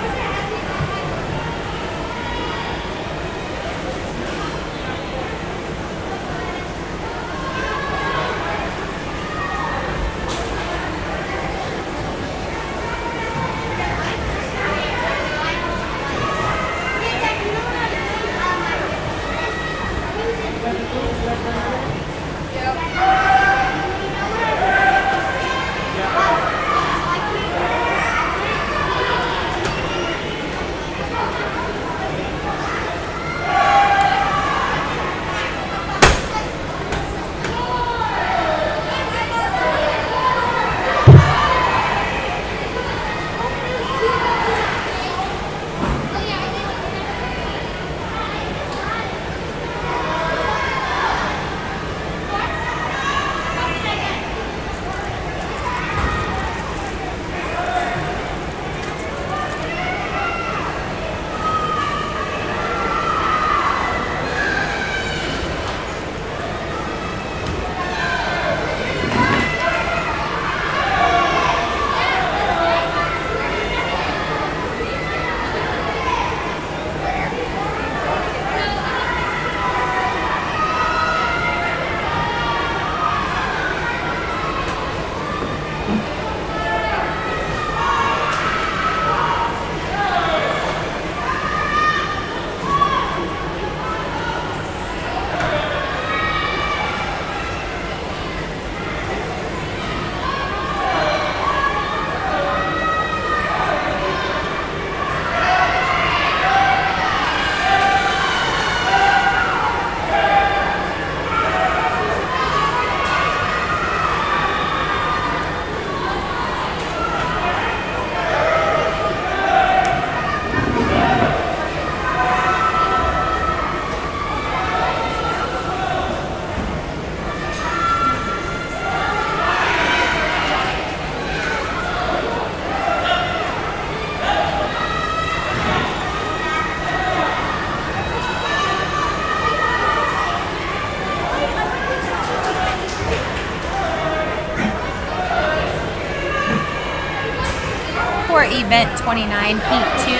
For event 29, heat 2,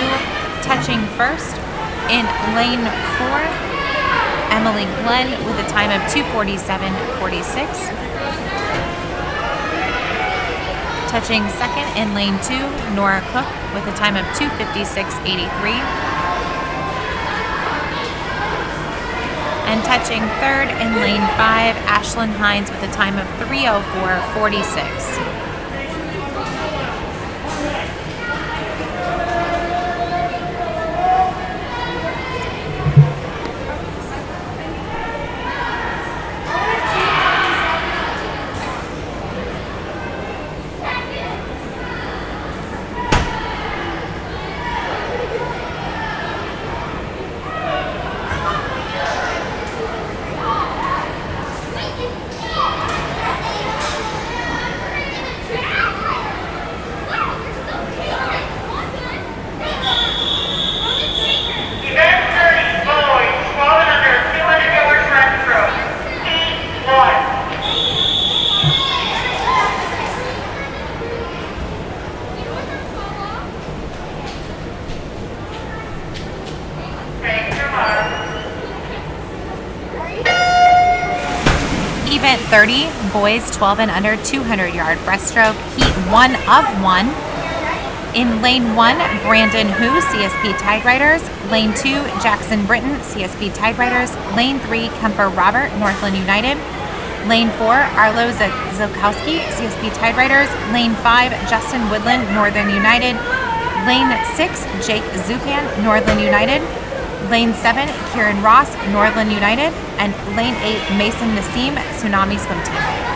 touching first in lane 4, Emily Glenn with a time of 2:47.46. Touching second in lane 2, Nora Cook with a time of 2:56.83. And touching third in lane 5, Ashlyn Hines with a time of 3:04.46. event 30, boys 12 and under 200-yard breaststroke, heat 1 of 1. In lane 1, Brandon Hu, CSP Tide Riders. Lane 2, Jackson Britton, CSP Tide Riders. Lane 3, Kemper Robert, Northland United. Lane 4, Arlo Zilkowski, CSP Tide Riders. Lane 5, Justin Woodland, Northern United. Lane 6, Jake Zupan, Northland United. Lane 7, Kieran Ross, Northland United. And Lane 8, Mason Nassim, Tsunami Swim Team.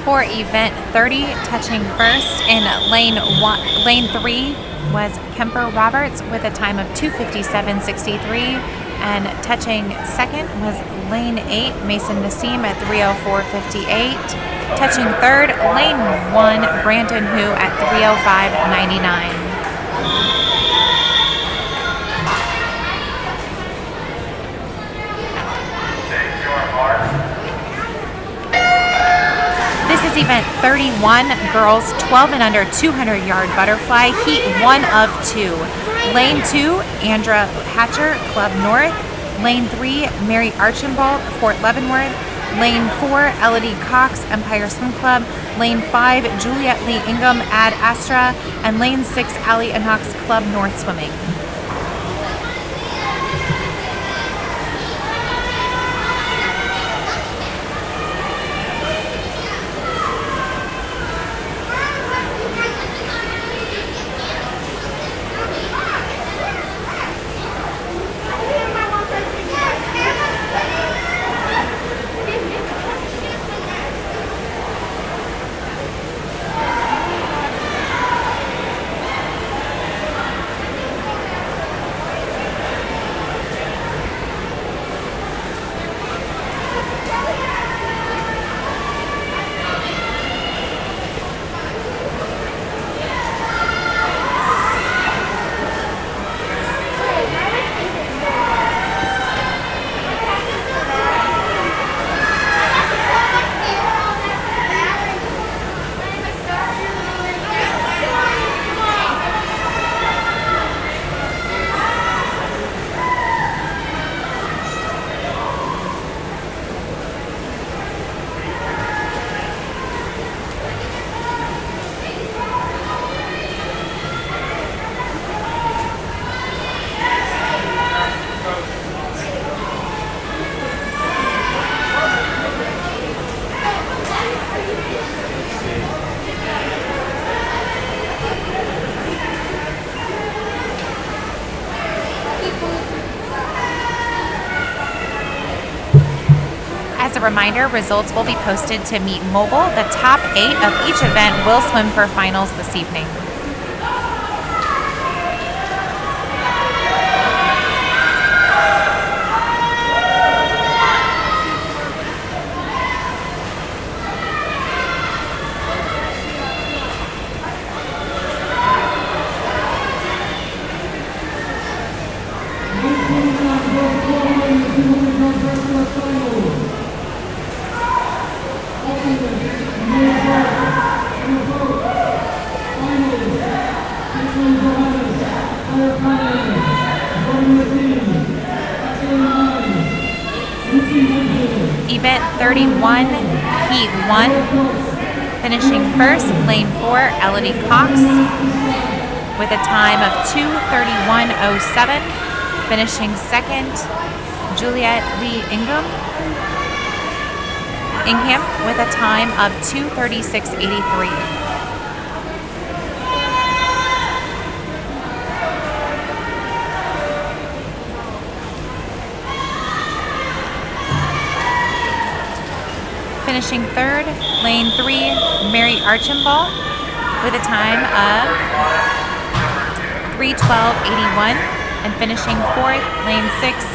For event 30, touching first in lane 3 was Kemper Roberts with a time of 2:57.63, and touching second was lane 8 Mason Nassim at 3:04.58. Touching third, lane 1 Brandon Hu at 3:05.99. This is event 31, girls 12 and under 200-yard butterfly, heat 1 of 2. Lane 2, Andra Hatcher, Club North. Lane 3, Mary Archambault, Fort Leavenworth. Lane 4, Elodie Cox, Empire Swim Club. Lane 5, Juliet Lee Ingham, Ad Astra. And Lane 6, Allie Anox, Club North Swimming. reminder, results will be posted to Meet Mobile. The top 8 of each event will swim for finals this evening. Event 31, Heat 1. Finishing first, Lane 4, Elodie Cox, with a time of 2:31.07. Finishing second, Juliette Lee Ingham with a time of 2:36.83. Finishing third, Lane 3, Mary Archambault, with a time of 3:12.81. And finishing fourth, Lane 6,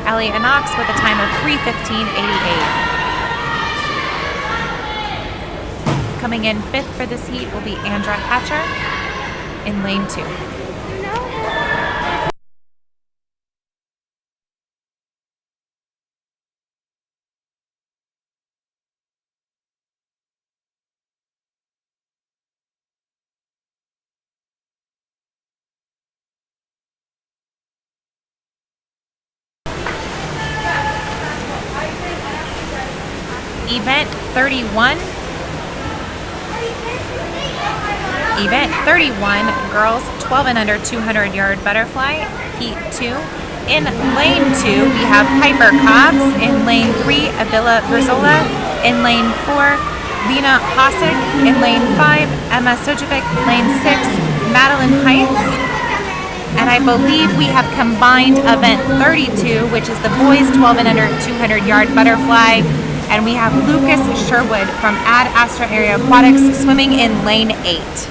Ellie Knox, with a time of 3:15.88. Coming in fifth for this heat will be Andra Hatcher in Lane 2. Event 31. Event 31, girls 12 and under 200-yard butterfly, Heat 2. In Lane 2, we have Piper Cobbs. In Lane 3, Avila Verzola. In Lane 4, Lena Hosek. In Lane 5, Emma Sojovic. Lane 6, Madeline Heights. And I believe we have combined Event 32, which is the boys 12 and under 200-yard butterfly. And we have Lucas Sherwood from Ad Astra Area Aquatics swimming in Lane 8.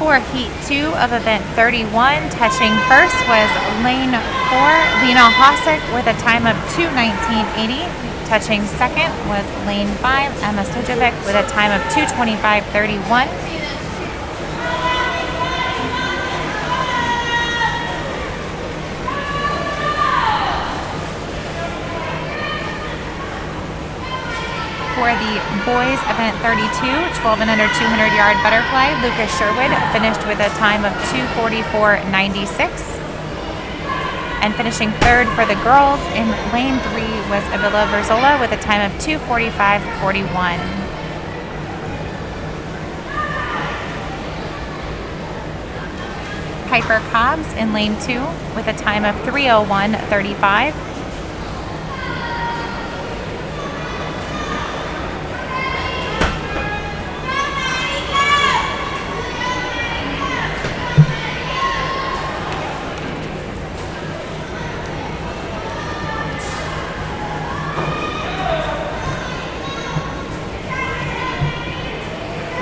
For Heat 2 of Event 31, touching first was Lane 4, Lena Hosek, with a time of 2:19.80. Touching second was Lane 5, Emma Stojovic, with a time of 2:25.31. For the boys event 32, 12 and under 200-yard butterfly, Lucas Sherwood finished with a time of 2:44.96. And finishing third for the girls in lane 3 was Avila Verzola with a time of 2:45.41. Piper Cobbs in lane 2 with a time of 3:01:35.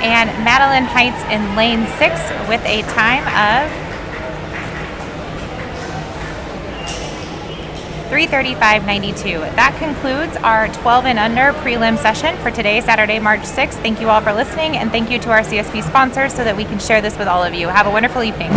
And Madeline Heights in lane 6 with a time of 3:35:92. That concludes our 12 and under prelim session for today, Saturday, March 6th. Thank you all for listening, and thank you to our CSP sponsors so that we can share this with all of you. Have a wonderful evening.